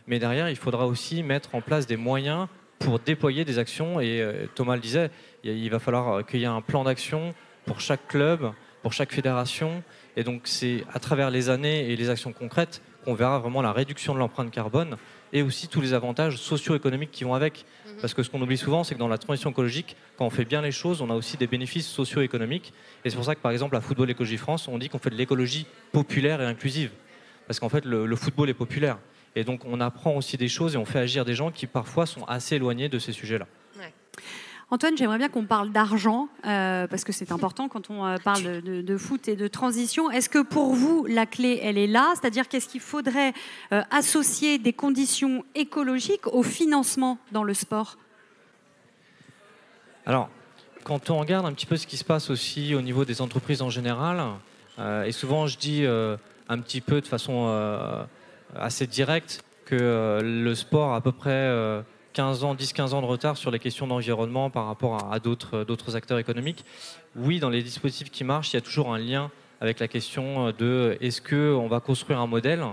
mais derrière, il faudra aussi mettre en place des moyens pour déployer des actions, et Thomas le disait, il va falloir qu'il y ait un plan d'action pour chaque club, pour chaque fédération, et donc c'est à travers les années et les actions concrètes qu'on verra vraiment la réduction de l'empreinte carbone, et aussi tous les avantages socio-économiques qui vont avec. Parce que ce qu'on oublie souvent, c'est que dans la transition écologique, quand on fait bien les choses, on a aussi des bénéfices socio-économiques. Et c'est pour ça que, par exemple, à Football Écologie France, on dit qu'on fait de l'écologie populaire et inclusive. Parce qu'en fait, le football est populaire. Et donc, on apprend aussi des choses et on fait agir des gens qui, parfois, sont assez éloignés de ces sujets-là. Ouais. Antoine, j'aimerais bien qu'on parle d'argent, parce que c'est important quand on parle de foot et de transition. Est-ce que pour vous, la clé, elle est là ? C'est-à-dire qu'est-ce qu'il faudrait associer des conditions écologiques au financement dans le sport ? Alors, quand on regarde un petit peu ce qui se passe aussi au niveau des entreprises en général, et souvent je dis un petit peu de façon assez directe que le sport a à peu près 10-15 ans de retard sur les questions d'environnement par rapport à d'autres acteurs économiques. Oui, dans les dispositifs qui marchent, il y a toujours un lien avec la question de est-ce qu'on va construire un modèle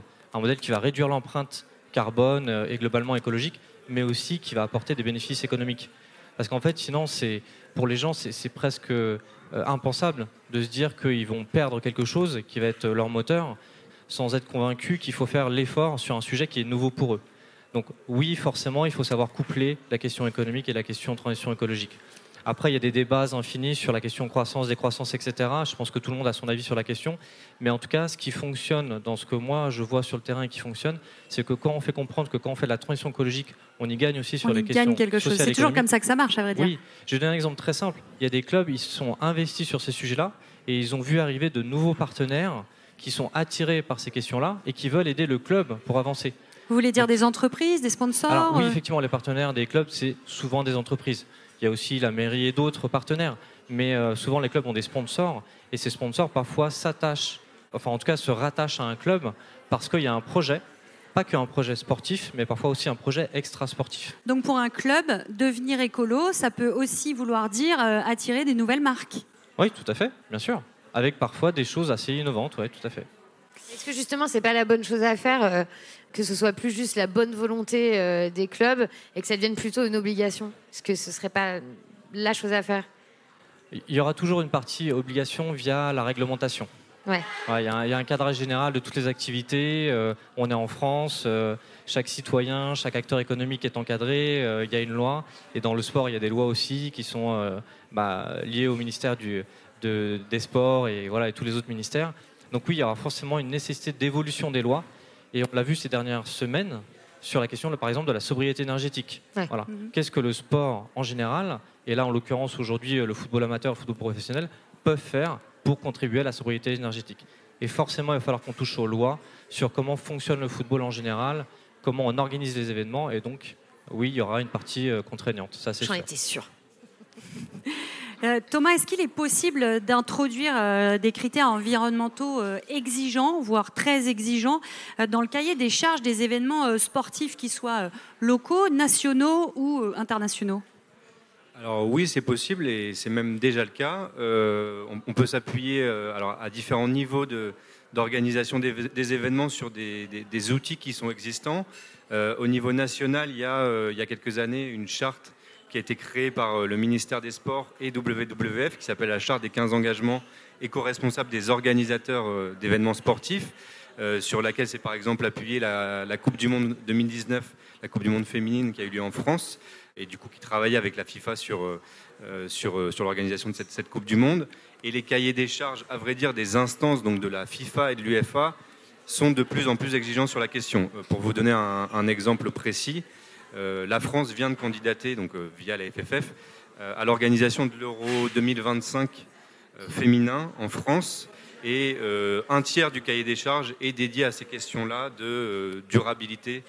qui va réduire l'empreinte carbone et globalement écologique, mais aussi qui va apporter des bénéfices économiques. Parce qu'en fait, sinon, pour les gens, c'est presque impensable de se dire qu'ils vont perdre quelque chose qui va être leur moteur, sans être convaincus qu'il faut faire l'effort sur un sujet qui est nouveau pour eux. Donc oui, forcément, il faut savoir coupler la question économique et la question de transition écologique. Après, il y a des débats infinis sur la question croissance, décroissance, etc. Je pense que tout le monde a son avis sur la question. Mais en tout cas, ce qui fonctionne dans ce que moi je vois sur le terrain et qui fonctionne, c'est que quand on fait comprendre que quand on fait de la transition écologique, on y gagne aussi sur les questions On y gagne quelque chose. C'est toujours comme ça que ça marche, à vrai dire. Oui, je vais donner un exemple très simple. Il y a des clubs, ils se sont investis sur ces sujets-là et ils ont vu arriver de nouveaux partenaires qui sont attirés par ces questions-là et qui veulent aider le club pour avancer. Vous voulez dire des entreprises, des sponsors? Alors oui, effectivement, les partenaires des clubs, c'est souvent des entreprises. Il y a aussi la mairie et d'autres partenaires. Mais souvent, les clubs ont des sponsors. Et ces sponsors, parfois, s'attachent, enfin, en tout cas, se rattachent à un club parce qu'il y a un projet, pas qu'un projet sportif, mais parfois aussi un projet extra-sportif. Donc, pour un club, devenir écolo, ça peut aussi vouloir dire attirer des nouvelles marques. Oui, tout à fait, bien sûr. Avec parfois des choses assez innovantes, oui, tout à fait. Est-ce que justement, c'est pas la bonne chose à faire, que ce soit plus juste la bonne volonté des clubs et que ça devienne plutôt une obligation? Est-ce que ce serait pas la chose à faire? Il y aura toujours une partie obligation via la réglementation. Ouais. Il y a un cadrage général de toutes les activités. On est en France, chaque citoyen, chaque acteur économique est encadré. Il y a une loi. Et dans le sport, il y a des lois aussi qui sont liées au ministère des Sports et tous les autres ministères. Donc oui, il y aura forcément une nécessité d'évolution des lois. Et on l'a vu ces dernières semaines sur la question, par exemple, de la sobriété énergétique. Ouais. Voilà. Qu'est-ce que le sport en général, et là en l'occurrence aujourd'hui le football amateur, le football professionnel, peuvent faire pour contribuer à la sobriété énergétique? Et forcément, il va falloir qu'on touche aux lois sur comment fonctionne le football en général, comment on organise les événements. Et donc, oui, il y aura une partie contraignante. Ça, c'est sûr. J'en étais sûre. Thomas, est-ce qu'il est possible d'introduire des critères environnementaux exigeants, voire très exigeants, dans le cahier des charges des événements sportifs, qui soient locaux, nationaux ou internationaux? Alors oui, c'est possible et c'est même déjà le cas. On peut s'appuyer à différents niveaux d'organisation des événements sur des outils qui sont existants. Au niveau national, il y a quelques années une charte qui a été créée par le ministère des Sports et WWF, qui s'appelle la charte des 15 engagements éco-responsables des organisateurs d'événements sportifs, sur laquelle s'est par exemple appuyée la Coupe du Monde 2019, la Coupe du Monde féminine qui a eu lieu en France, et du coup qui travaillait avec la FIFA sur l'organisation de cette Coupe du Monde. Et les cahiers des charges, à vrai dire, des instances donc de la FIFA et de l'UEFA sont de plus en plus exigeants sur la question. Pour vous donner un exemple précis, la France vient de candidater, donc via la FFF, à l'organisation de l'Euro 2025 féminin en France, et un tiers du cahier des charges est dédié à ces questions-là de durabilité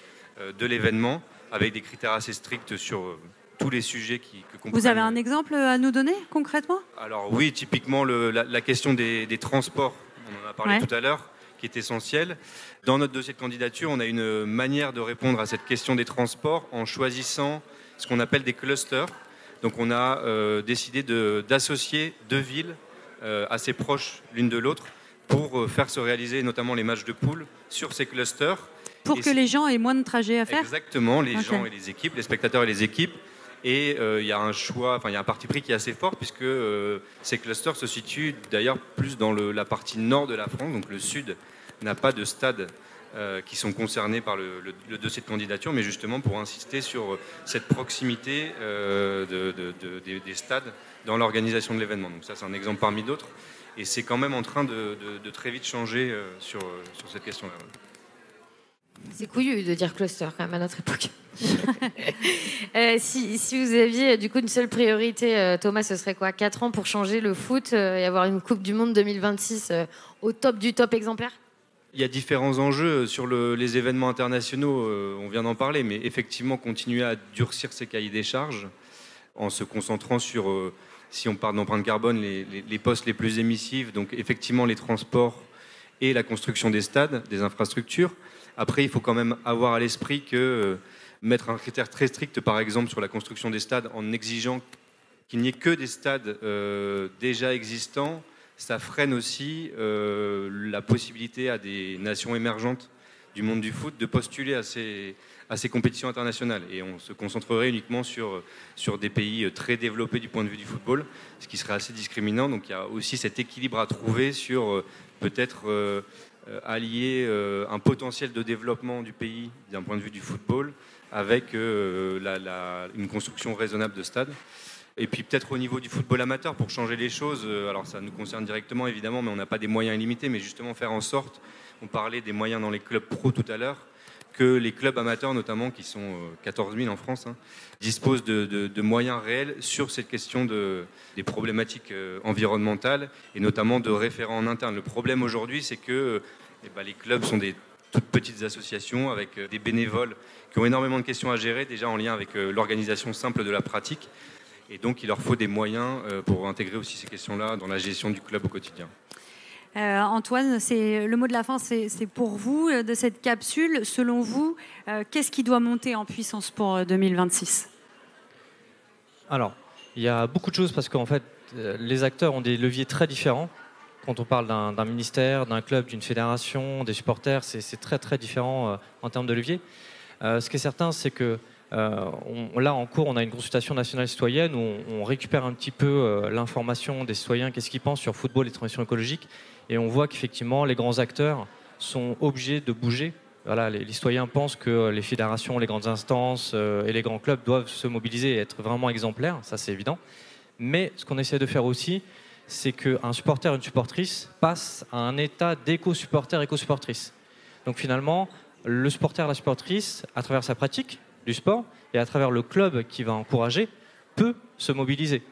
de l'événement, avec des critères assez stricts sur tous les sujets que comprennent. Vous avez un exemple à nous donner concrètement? Alors oui, typiquement la question des transports, on en a parlé tout à l'heure, qui est essentielle. Dans notre dossier de candidature, on a une manière de répondre à cette question des transports en choisissant ce qu'on appelle des clusters. Donc on a décidé d'associer deux villes assez proches l'une de l'autre pour faire se réaliser notamment les matchs de poule sur ces clusters. Pour que les gens aient moins de trajets à faire? Exactement, les gens et les équipes, les spectateurs et les équipes. Et il y a un choix, il y a un parti pris qui est assez fort, puisque ces clusters se situent d'ailleurs plus dans la partie nord de la France, donc le sud n'a pas de stades qui sont concernés par le dossier de candidature, mais justement pour insister sur cette proximité des stades dans l'organisation de l'événement. Donc ça, c'est un exemple parmi d'autres, et c'est quand même en train de très vite changer sur cette question-là. C'est couillu de dire cluster quand même à notre époque. Si vous aviez du coup une seule priorité, Thomas, ce serait quoi? 4 ans pour changer le foot et avoir une Coupe du Monde 2026 au top du top exemplaire? Il y a différents enjeux sur les événements internationaux, on vient d'en parler, mais effectivement continuer à durcir ces cahiers des charges en se concentrant sur, si on parle d'empreinte carbone, les postes les plus émissifs, donc effectivement les transports et la construction des stades, des infrastructures. Après, il faut quand même avoir à l'esprit que mettre un critère très strict, par exemple, sur la construction des stades en exigeant qu'il n'y ait que des stades déjà existants, ça freine aussi la possibilité à des nations émergentes du monde du foot de postuler à ces compétitions internationales. Et on se concentrerait uniquement sur des pays très développés du point de vue du football, ce qui serait assez discriminant. Donc il y a aussi cet équilibre à trouver sur peut-être allier un potentiel de développement du pays d'un point de vue du football avec une construction raisonnable de stades. Et puis peut-être au niveau du football amateur, pour changer les choses, alors ça nous concerne directement évidemment, mais on n'a pas des moyens illimités, mais justement faire en sorte, on parlait des moyens dans les clubs pro tout à l'heure, que les clubs amateurs notamment, qui sont 14 000 en France, disposent de moyens réels sur cette question des problématiques environnementales et notamment de référents en interne. Le problème aujourd'hui, c'est que les clubs sont des toutes petites associations avec des bénévoles qui ont énormément de questions à gérer, déjà en lien avec l'organisation simple de la pratique. Et donc, il leur faut des moyens pour intégrer aussi ces questions-là dans la gestion du club au quotidien. Antoine, le mot de la fin, c'est pour vous, de cette capsule. Selon vous, qu'est-ce qui doit monter en puissance pour 2026 ? Alors, il y a beaucoup de choses parce qu'en fait, les acteurs ont des leviers très différents. Quand on parle d'un ministère, d'un club, d'une fédération, des supporters, c'est très très différent en termes de leviers. Ce qui est certain, c'est que là, en cours, on a une consultation nationale citoyenne où on récupère un petit peu l'information des citoyens, qu'est-ce qu'ils pensent sur football et transition écologique. Et on voit qu'effectivement, les grands acteurs sont obligés de bouger. Voilà, les citoyens pensent que les fédérations, les grandes instances et les grands clubs doivent se mobiliser et être vraiment exemplaires, ça c'est évident. Mais ce qu'on essaie de faire aussi, c'est qu'un supporter, une supportrice passe à un état d'éco-supporter, éco-supportrice. Donc finalement, le supporter, la supportrice, à travers sa pratique du sport et à travers le club qui va encourager, peut se mobiliser.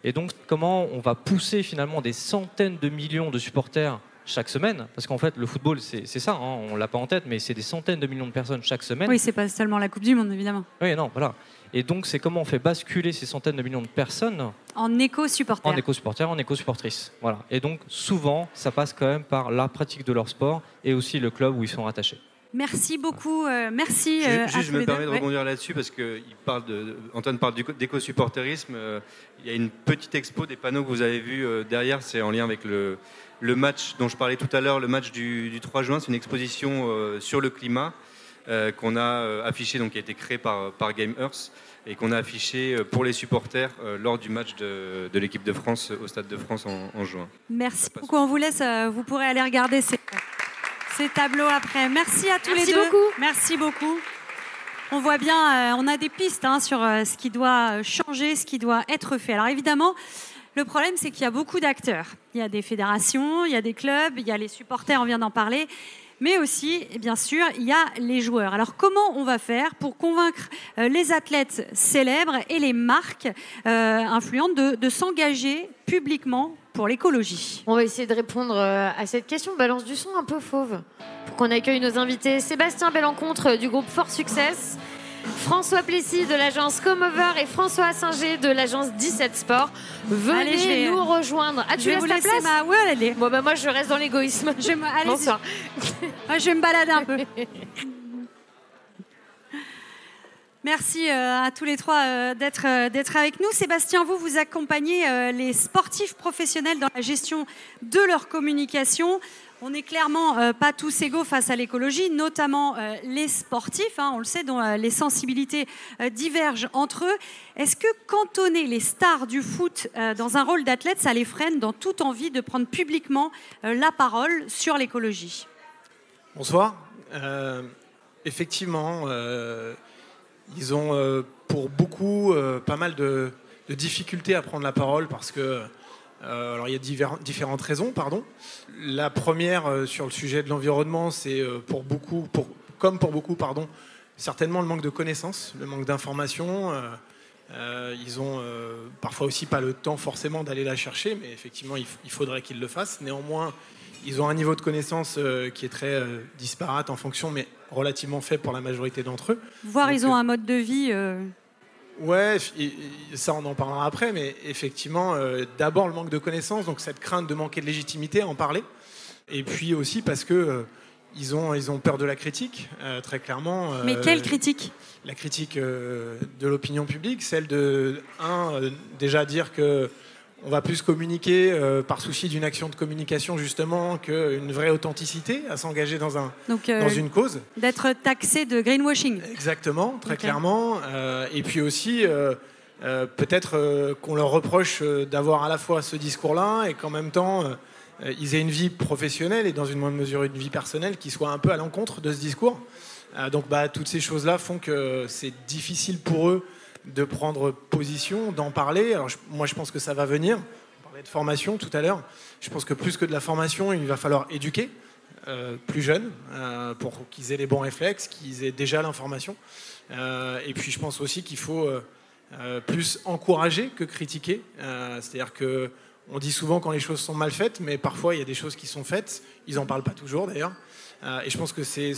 Et donc, comment on va pousser finalement des centaines de millions de supporters chaque semaine, parce qu'en fait, le football, c'est ça, on ne l'a pas en tête, mais c'est des centaines de millions de personnes chaque semaine. Oui, c'est pas seulement la Coupe du Monde, évidemment. Oui, non, voilà. Et donc, c'est comment on fait basculer ces centaines de millions de personnes en éco-supporters. En éco-supporters, en éco-supportrices. Voilà. Et donc, souvent, ça passe quand même par la pratique de leur sport et aussi le club où ils sont rattachés. Merci beaucoup. Merci juste, à tous je me les permets deux. de rebondir là-dessus parce que Antoine parle d'éco-supporterisme. Il y a une petite expo des panneaux que vous avez vus derrière. C'est en lien avec le match dont je parlais tout à l'heure, le match du 3 juin. C'est une exposition sur le climat qu'on a affichée, donc qui a été créée par Game Earth et qu'on a affiché pour les supporters lors du match de l'équipe de France au Stade de France en juin. Merci beaucoup. On vous laisse. Vous pourrez aller regarder ces tableaux après. Merci à tous les deux. Merci beaucoup. Merci beaucoup. On voit bien, on a des pistes sur ce qui doit changer, ce qui doit être fait. Alors évidemment, le problème, c'est qu'il y a beaucoup d'acteurs. Il y a des fédérations, il y a des clubs, il y a les supporters, on vient d'en parler. Mais aussi, bien sûr, il y a les joueurs. Alors comment on va faire pour convaincre les athlètes célèbres et les marques influentes de s'engager publiquement pour l'écologie? On va essayer de répondre à cette question. Balance du son un peu fauve pour qu'on accueille nos invités. Sébastien Bellencontre du groupe Fort Success, François Plessis de l'agence Comeover et François Singer de l'agence 17 Sport. Venez nous rejoindre. Ah, tu laisses ta place? Ouais, allez. Bon, bah, moi, je reste dans l'égoïsme. Bonsoir. Je vais me balader un peu. Merci à tous les trois d'être avec nous. Sébastien, vous accompagnez les sportifs professionnels dans la gestion de leur communication. On n'est clairement pas tous égaux face à l'écologie, notamment les sportifs, on le sait, dont les sensibilités divergent entre eux. Est-ce que cantonner les stars du foot dans un rôle d'athlète, ça les freine dans toute envie de prendre publiquement la parole sur l'écologie? Bonsoir. Effectivement, ils ont pour beaucoup pas mal de difficultés à prendre la parole parce que alors il y a différentes raisons, pardon. La première sur le sujet de l'environnement, c'est comme pour beaucoup, certainement le manque de connaissances, le manque d'informations. Ils ont parfois aussi pas le temps forcément d'aller la chercher, mais effectivement il faudrait qu'ils le fassent. Néanmoins, ils ont un niveau de connaissance qui est très disparate en fonction, mais relativement faible pour la majorité d'entre eux. Voire ils ont un mode de vie... Ouais, ça on en parlera après, mais effectivement, d'abord le manque de connaissances, donc cette crainte de manquer de légitimité à en parler, et puis aussi parce que ils ont peur de la critique, très clairement. Mais quelle critique? La critique de l'opinion publique, celle de déjà dire que on va plus communiquer par souci d'une action de communication justement qu'une vraie authenticité à s'engager dans une cause. D'être taxé de greenwashing. Exactement, très clairement. Et puis aussi, peut-être qu'on leur reproche d'avoir à la fois ce discours-là et qu'en même temps, ils aient une vie professionnelle et dans une moindre mesure une vie personnelle qui soit un peu à l'encontre de ce discours. Donc toutes ces choses-là font que c'est difficile pour eux de prendre position, d'en parler. Alors moi, je pense que ça va venir. On parlait de formation tout à l'heure. Je pense que plus que de la formation, il va falloir éduquer plus jeunes pour qu'ils aient les bons réflexes, qu'ils aient déjà l'information. Et puis, je pense aussi qu'il faut plus encourager que critiquer. C'est-à-dire que on dit souvent quand les choses sont mal faites, mais parfois il y a des choses qui sont faites. Ils n'en parlent pas toujours d'ailleurs. Et je pense que c'est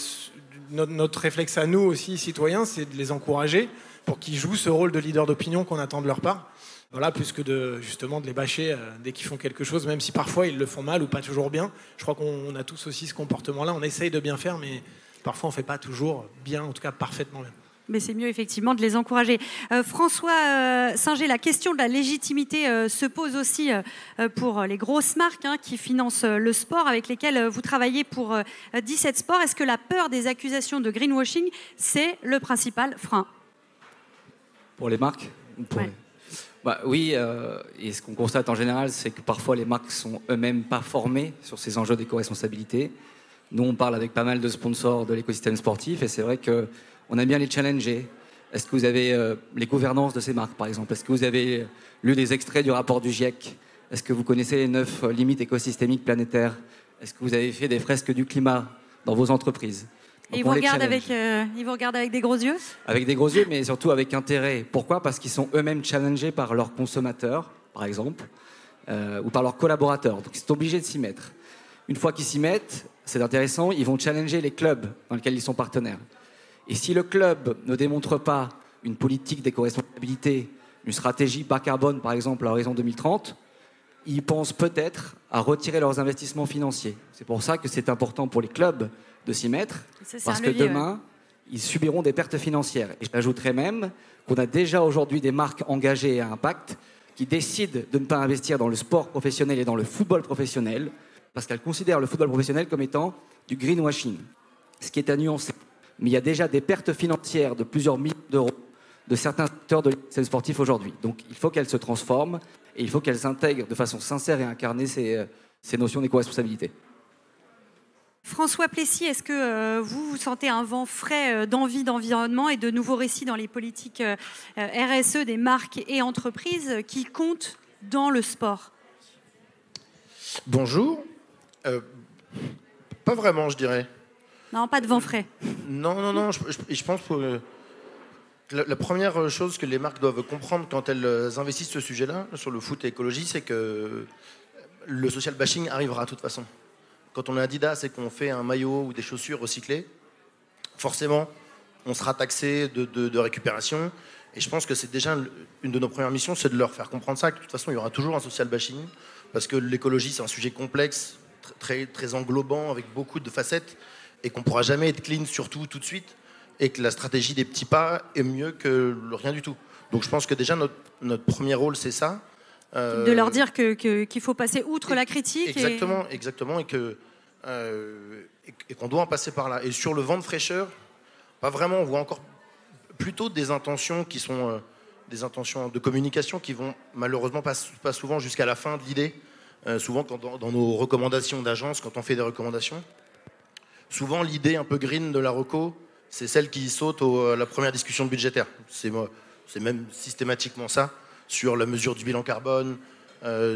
notre réflexe à nous aussi, citoyens, c'est de les encourager pour qu'ils jouent ce rôle de leader d'opinion qu'on attend de leur part. Voilà, plus que justement de les bâcher dès qu'ils font quelque chose, même si parfois ils le font mal ou pas toujours bien. Je crois qu'on a tous aussi ce comportement-là. On essaye de bien faire, mais parfois on ne fait pas toujours bien, en tout cas parfaitement bien. Mais c'est mieux effectivement de les encourager. François Singer, la question de la légitimité se pose aussi pour les grosses marques qui financent le sport, avec lesquelles vous travaillez pour 17 Sports. Est-ce que la peur des accusations de greenwashing, c'est le principal frein? Pour les marques Oui, et ce qu'on constate en général, c'est que parfois les marques sont eux-mêmes pas formées sur ces enjeux d'éco-responsabilité. Nous, on parle avec pas mal de sponsors de l'écosystème sportif, et c'est vrai que on aime bien les challenger. Est-ce que vous avez les gouvernances de ces marques, par exemple? Est-ce que vous avez lu des extraits du rapport du GIEC? Est-ce que vous connaissez les 9 limites écosystémiques planétaires? Est-ce que vous avez fait des fresques du climat dans vos entreprises? Et ils vous regardent avec des gros yeux? Avec des gros yeux, mais surtout avec intérêt. Pourquoi? Parce qu'ils sont eux-mêmes challengés par leurs consommateurs, par exemple, ou par leurs collaborateurs. Donc ils sont obligés de s'y mettre. Une fois qu'ils s'y mettent, c'est intéressant, ils vont challenger les clubs dans lesquels ils sont partenaires. Et si le club ne démontre pas une politique d'éco-responsabilité, une stratégie bas carbone, par exemple, à l'horizon 2030, ils pensent peut-être à retirer leurs investissements financiers. C'est pour ça que c'est important pour les clubs de s'y mettre, parce que demain, ils subiront des pertes financières. Et j'ajouterais même qu'on a déjà aujourd'hui des marques engagées à impact qui décident de ne pas investir dans le sport professionnel et dans le football professionnel, parce qu'elles considèrent le football professionnel comme étant du greenwashing, ce qui est à nuancer. Mais il y a déjà des pertes financières de plusieurs millions d'euros de certains secteurs de l'écosystème sportif aujourd'hui. Donc il faut qu'elles se transforment et il faut qu'elles intègrent de façon sincère et incarner ces notions d'éco-responsabilité. François Plessis, est-ce que vous sentez un vent frais d'envie d'environnement et de nouveaux récits dans les politiques RSE des marques et entreprises qui comptent dans le sport? Bonjour. Pas vraiment, je dirais. Non, pas de vent frais. Non. Je pense que la première chose que les marques doivent comprendre quand elles investissent ce sujet-là, sur le foot et l'écologie, c'est que le social bashing arrivera de toute façon. Quand on est Adidas et qu'on fait un maillot ou des chaussures recyclées, forcément, on sera taxé de récupération. Et je pense que c'est déjà une de nos premières missions, c'est de leur faire comprendre ça, que de toute façon, il y aura toujours un social bashing, parce que l'écologie, c'est un sujet complexe, très, très englobant, avec beaucoup de facettes, et qu'on ne pourra jamais être clean sur tout de suite, et que la stratégie des petits pas est mieux que rien du tout. Donc je pense que déjà notre premier rôle, c'est ça. De leur dire qu'il faut passer outre la critique. Exactement, et qu'on doit en passer par là. Et sur le vent de fraîcheur, pas vraiment, on voit encore plutôt des intentions qui sont des intentions de communication qui vont malheureusement pas souvent jusqu'à la fin de l'idée. Souvent dans nos recommandations d'agence, quand on fait des recommandations, souvent l'idée un peu green de la reco, c'est celle qui saute à la première discussion budgétaire. C'est même systématiquement ça, sur la mesure du bilan carbone,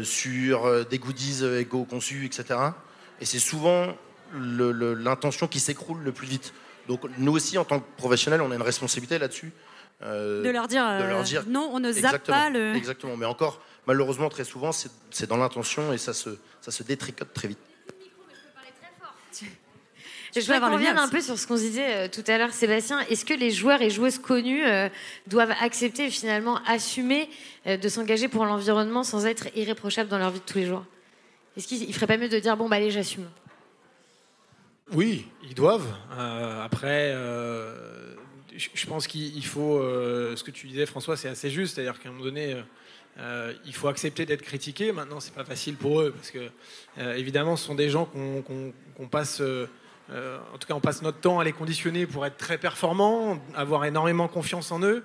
sur des goodies éco-conçus, etc. Et c'est souvent l'intention qui s'écroule le plus vite. Donc nous aussi, en tant que professionnels, on a une responsabilité là-dessus. De leur dire non, on ne zappe pas le... Exactement, mais encore, malheureusement, très souvent, c'est dans l'intention et ça se détricote très vite. Je voudrais qu'on revienne un peu sur ce qu'on disait tout à l'heure, Sébastien. Est-ce que les joueurs et joueuses connus doivent accepter et finalement assumer de s'engager pour l'environnement sans être irréprochables dans leur vie de tous les jours? Est-ce qu'il ne ferait pas mieux de dire, bon, bah allez, j'assume? Oui, ils doivent. Après, je pense qu'il faut... ce que tu disais, François, c'est assez juste. C'est-à-dire qu'à un moment donné, il faut accepter d'être critiqué. Maintenant, c'est pas facile pour eux parce que, évidemment, ce sont des gens qu'on passe... en tout cas, on passe notre temps à les conditionner pour être très performants, avoir énormément confiance en eux,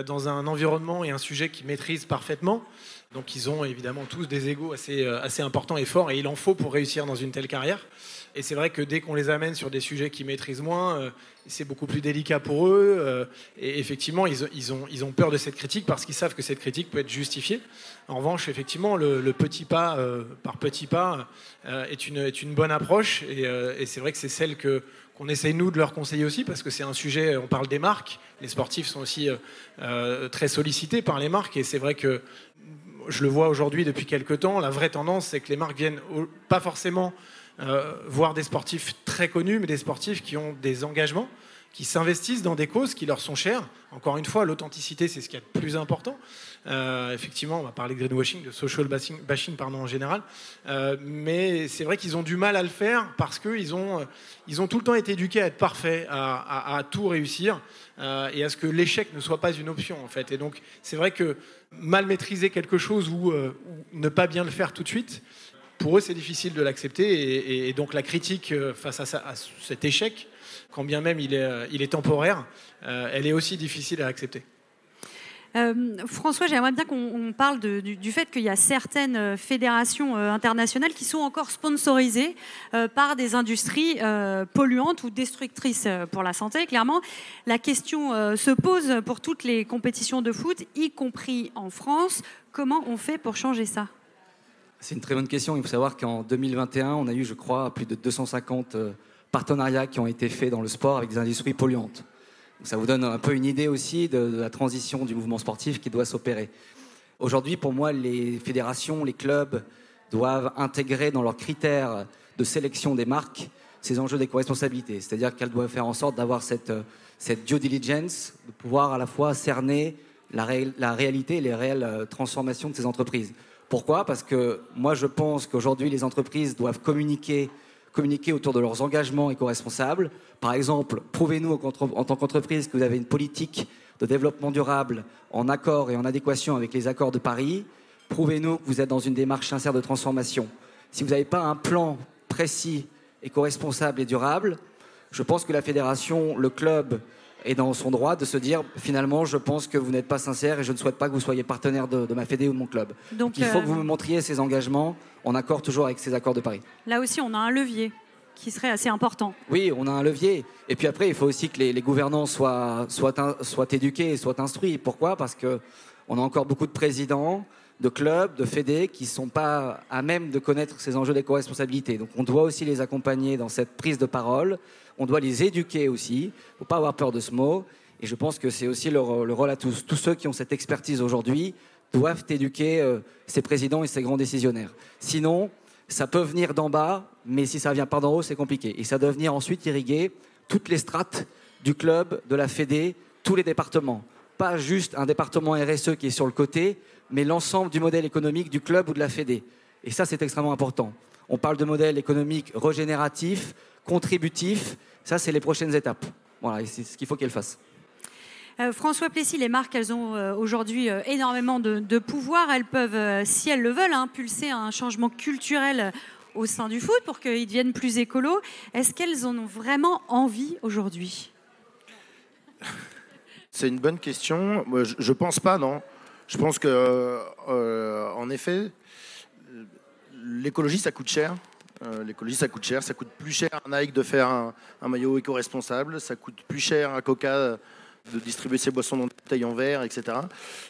dans un environnement et un sujet qu'ils maîtrisent parfaitement. Donc, ils ont évidemment tous des égos assez importants et forts, et il en faut pour réussir dans une telle carrière. Et c'est vrai que dès qu'on les amène sur des sujets qu'ils maîtrisent moins, c'est beaucoup plus délicat pour eux. Et effectivement, ils ont peur de cette critique parce qu'ils savent que cette critique peut être justifiée. En revanche, effectivement, le petit pas par petit pas est une bonne approche. Et c'est vrai que c'est celle qu'on essaye, nous, de leur conseiller aussi, parce que c'est un sujet, on parle des marques. Les sportifs sont aussi très sollicités par les marques. Et c'est vrai que je le vois aujourd'hui depuis quelques temps, la vraie tendance, c'est que les marques viennent pas forcément voir des sportifs très connus, mais des sportifs qui ont des engagements, qui s'investissent dans des causes qui leur sont chères. Encore une fois, l'authenticité, c'est ce qu'il y a de plus important. Effectivement, on va parler de greenwashing, de social bashing en général. Mais c'est vrai qu'ils ont du mal à le faire parce qu'ils ont tout le temps été éduqués à être parfaits, à tout réussir et à ce que l'échec ne soit pas une option, en fait. Et donc, c'est vrai que mal maîtriser quelque chose ou ne pas bien le faire tout de suite, pour eux, c'est difficile de l'accepter. Et donc, la critique face à cet échec, quand bien même il est temporaire, elle est aussi difficile à accepter. François, j'aimerais bien qu'on parle du fait qu'il y a certaines fédérations internationales qui sont encore sponsorisées par des industries polluantes ou destructrices pour la santé. Clairement, la question se pose pour toutes les compétitions de foot, y compris en France. Comment on fait pour changer ça ? C'est une très bonne question. Il faut savoir qu'en 2021, on a eu, je crois, plus de 250 partenariats qui ont été faits dans le sport avec des industries polluantes. Donc ça vous donne un peu une idée aussi de la transition du mouvement sportif qui doit s'opérer. Aujourd'hui, pour moi, les fédérations, les clubs doivent intégrer dans leurs critères de sélection des marques ces enjeux d'éco-responsabilité. C'est-à-dire qu'elles doivent faire en sorte d'avoir cette due diligence, de pouvoir à la fois cerner la réalité et les réelles transformations de ces entreprises. Pourquoi ? Parce que moi, je pense qu'aujourd'hui, les entreprises doivent communiquer autour de leurs engagements éco-responsables. Par exemple, prouvez-nous en tant qu'entreprise que vous avez une politique de développement durable en accord et en adéquation avec les accords de Paris. Prouvez-nous que vous êtes dans une démarche sincère de transformation. Si vous n'avez pas un plan précis, éco-responsable et durable, je pense que la fédération, le club, est dans son droit de se dire finalement je pense que vous n'êtes pas sincère et je ne souhaite pas que vous soyez partenaire de ma fédé ou de mon club. Donc il faut que vous me montriez ces engagements en accord toujours avec ces accords de Paris. Là aussi on a un levier qui serait assez important. Oui, on a un levier. Et puis après il faut aussi que les gouvernants soient éduqués et soient instruits. Pourquoi ? Parce qu'on a encore beaucoup de présidents, de clubs, de fédés qui ne sont pas à même de connaître ces enjeux d'éco-responsabilité. Donc on doit aussi les accompagner dans cette prise de parole. On doit les éduquer aussi. Il ne faut pas avoir peur de ce mot. Et je pense que c'est aussi le rôle à tous. Tous ceux qui ont cette expertise aujourd'hui doivent éduquer ces présidents et ces grands décisionnaires. Sinon, ça peut venir d'en bas, mais si ça ne vient pas d'en haut, c'est compliqué. Et ça doit venir ensuite irriguer toutes les strates du club, de la fédé, tous les départements. Pas juste un département RSE qui est sur le côté, mais l'ensemble du modèle économique du club ou de la fédé. Et ça, c'est extrêmement important. On parle de modèle économique régénératif, contributif. Ça, c'est les prochaines étapes. Voilà, et c'est ce qu'il faut qu'elles fassent. François Plessis, les marques, elles ont aujourd'hui énormément de pouvoir. Elles peuvent, si elles le veulent, impulser un changement culturel au sein du foot pour qu'ils deviennent plus écolos. Est-ce qu'elles en ont vraiment envie aujourd'hui ? C'est une bonne question. Je pense pas, non. Je pense que, en effet, l'écologie, ça coûte cher. Ça coûte plus cher à Nike de faire un maillot éco-responsable, ça coûte plus cher à Coca de distribuer ses boissons dans des bouteilles en verre, etc.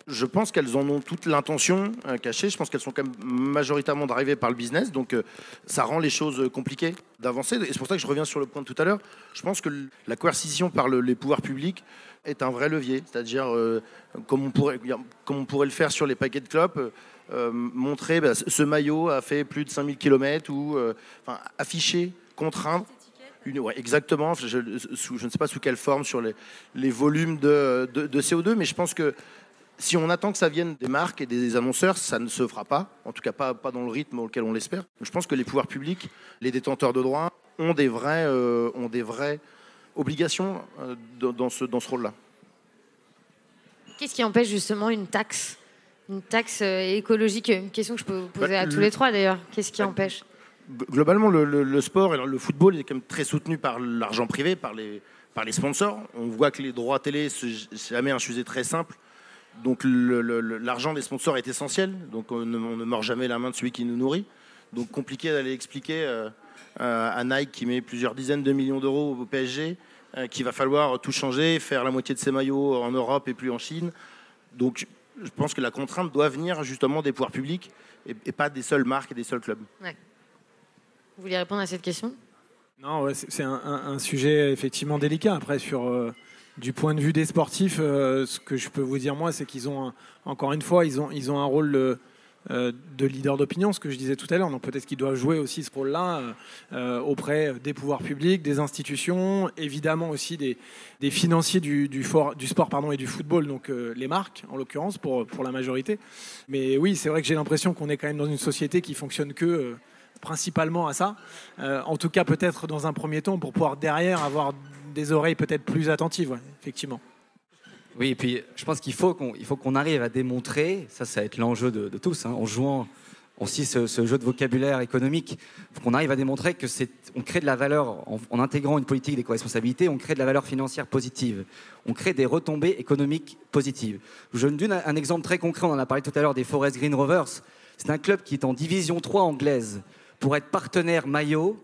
Je pense qu'elles en ont toute l'intention cachée. Je pense qu'elles sont quand même majoritairement drivées par le business, donc ça rend les choses compliquées d'avancer. Et c'est pour ça que je reviens sur le point de tout à l'heure. Je pense que la coercition par les pouvoirs publics est un vrai levier, c'est-à-dire comme on pourrait le faire sur les paquets de clopes. Montrer ce maillot a fait plus de 5000 km ou afficher, contraindre. Exactement, je ne sais pas sous quelle forme sur les volumes de CO2, mais je pense que si on attend que ça vienne des marques et des annonceurs, ça ne se fera pas, en tout cas pas dans le rythme auquel on l'espère. Donc je pense que les pouvoirs publics, les détenteurs de droits ont des vraies obligations dans ce rôle-là. Qu'est-ce qui empêche justement une taxe écologique? Une question que je peux poser à tous les trois d'ailleurs. Qu'est-ce qui empêche? Globalement, le sport et le football est quand même très soutenu par l'argent privé, par les sponsors. On voit que les droits télé, c'est jamais un sujet très simple. Donc l'argent des sponsors est essentiel. Donc on ne mord jamais la main de celui qui nous nourrit. Donc compliqué d'aller expliquer à Nike qui met plusieurs dizaines de millions d'euros au PSG qu'il va falloir tout changer, faire la moitié de ses maillots en Europe et plus en Chine. Donc je pense que la contrainte doit venir justement des pouvoirs publics et pas des seules marques et des seuls clubs. Ouais. Vous vouliez répondre à cette question ? Non, ouais, c'est un sujet effectivement délicat. Après, du point de vue des sportifs, ce que je peux vous dire moi, c'est qu'ils ont encore une fois, ils ont un rôle de leader d'opinion, ce que je disais tout à l'heure. Donc peut-être qu'ils doivent jouer aussi ce rôle-là auprès des pouvoirs publics, des institutions, évidemment aussi des financiers du sport et du football, donc les marques en l'occurrence pour la majorité. Mais oui, c'est vrai que j'ai l'impression qu'on est quand même dans une société qui fonctionne que principalement à ça. En tout cas, peut-être dans un premier temps, pour pouvoir derrière avoir des oreilles peut-être plus attentives, ouais, effectivement. Oui, et puis je pense qu'il faut qu'on arrive à démontrer, ça va être l'enjeu de tous, en jouant aussi ce jeu de vocabulaire économique, il faut qu'on arrive à démontrer que on crée de la valeur, en intégrant une politique d'éco-responsabilité, on crée de la valeur financière positive, on crée des retombées économiques positives. Je vous donne un exemple très concret, on en a parlé tout à l'heure des Forest Green Rovers, c'est un club qui est en division 3 anglaise, pour être partenaire maillot.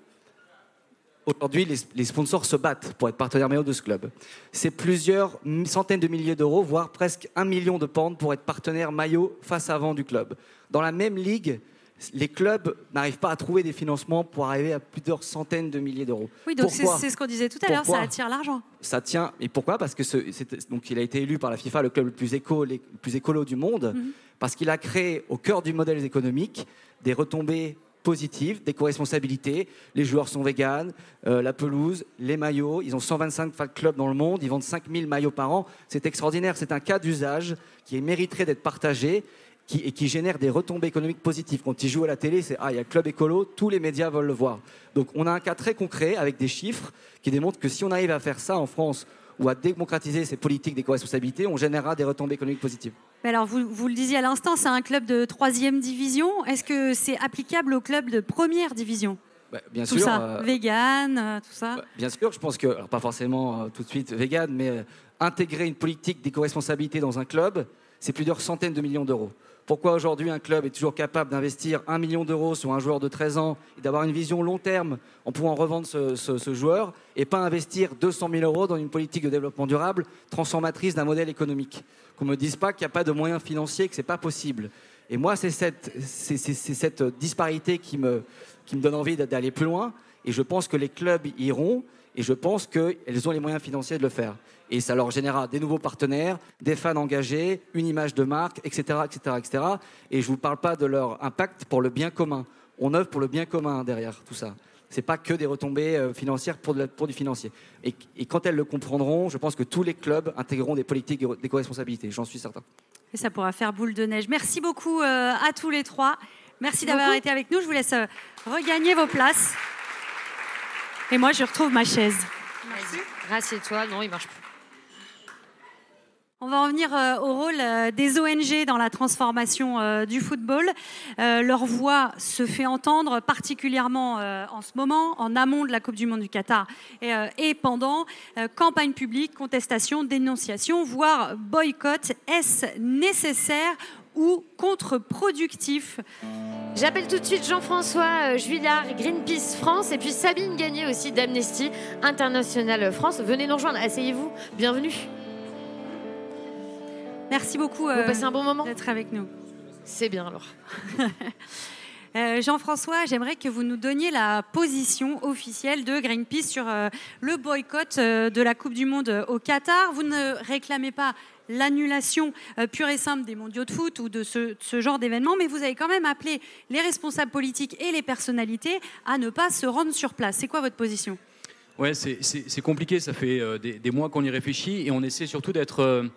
Aujourd'hui, les sponsors se battent pour être partenaire maillot de ce club. C'est plusieurs centaines de milliers d'euros, voire presque 1 million de pounds pour être partenaire maillot face avant du club. Dans la même ligue, les clubs n'arrivent pas à trouver des financements pour arriver à plusieurs centaines de milliers d'euros. Oui, donc c'est ce qu'on disait tout à l'heure, ça attire l'argent. Ça tient. Et pourquoi ? Parce que donc il a été élu par la FIFA le club le plus écolo du monde, parce qu'il a créé au cœur du modèle économique des retombées positives, d'éco-responsabilité. Les joueurs sont véganes, la pelouse, les maillots. Ils ont 125 fan clubs dans le monde. Ils vendent 5000 maillots par an. C'est extraordinaire. C'est un cas d'usage qui mériterait d'être partagé et qui génère des retombées économiques positives. Quand ils jouent à la télé, il y a Club Écolo, tous les médias veulent le voir. Donc on a un cas très concret avec des chiffres qui démontrent que si on arrive à faire ça en France ou à démocratiser ces politiques d'éco-responsabilité, on générera des retombées économiques positives. Mais alors, vous le disiez à l'instant, c'est un club de 3e division. Est-ce que c'est applicable au club de 1re division ? Bien tout sûr. Ça, vegan, tout ça. Bien sûr, je pense que, alors pas forcément tout de suite vegan, mais intégrer une politique d'éco-responsabilité dans un club, c'est plusieurs centaines de millions d'euros. Pourquoi aujourd'hui un club est toujours capable d'investir 1 million d'euros sur un joueur de 13 ans et d'avoir une vision long terme en pouvant revendre ce joueur et pas investir 200 000 euros dans une politique de développement durable transformatrice d'un modèle économique ? Qu'on ne me dise pas qu'il n'y a pas de moyens financiers, que ce n'est pas possible. Et moi, c'est cette disparité qui me donne envie d'aller plus loin. Et je pense que les clubs iront et je pense qu'elles ont les moyens financiers de le faire. Et ça leur générera des nouveaux partenaires, des fans engagés, une image de marque, etc. etc., etc. Et je ne vous parle pas de leur impact pour le bien commun. On œuvre pour le bien commun derrière tout ça. Ce n'est pas que des retombées financières pour du financier. Et quand elles le comprendront, je pense que tous les clubs intégreront des politiques d'éco-responsabilité. J'en suis certain. Et ça pourra faire boule de neige. Merci beaucoup à tous les trois. Merci d'avoir été avec nous. Je vous laisse regagner vos places. Et moi, je retrouve ma chaise. Merci. Rassieds-toi. Non, il marche plus. On va en venir au rôle des ONG dans la transformation du football. Leur voix se fait entendre particulièrement en ce moment, en amont de la Coupe du Monde du Qatar et pendant. Campagne publique, contestation, dénonciation, voire boycott. Est-ce nécessaire ou contre-productif ? J'appelle tout de suite Jean-François Juillard, Greenpeace France, et puis Sabine Gagné aussi d'Amnesty International France. Venez nous rejoindre, asseyez-vous, bienvenue. Merci beaucoup Vous passez un bon moment d'être avec nous. C'est bien alors. Jean-François, j'aimerais que vous nous donniez la position officielle de Greenpeace sur le boycott de la Coupe du Monde au Qatar. Vous ne réclamez pas l'annulation pure et simple des mondiaux de foot ou de ce genre d'événements, mais vous avez quand même appelé les responsables politiques et les personnalités à ne pas se rendre sur place. C'est quoi votre position ? Ouais, c'est compliqué, ça fait des mois qu'on y réfléchit et on essaie surtout d'être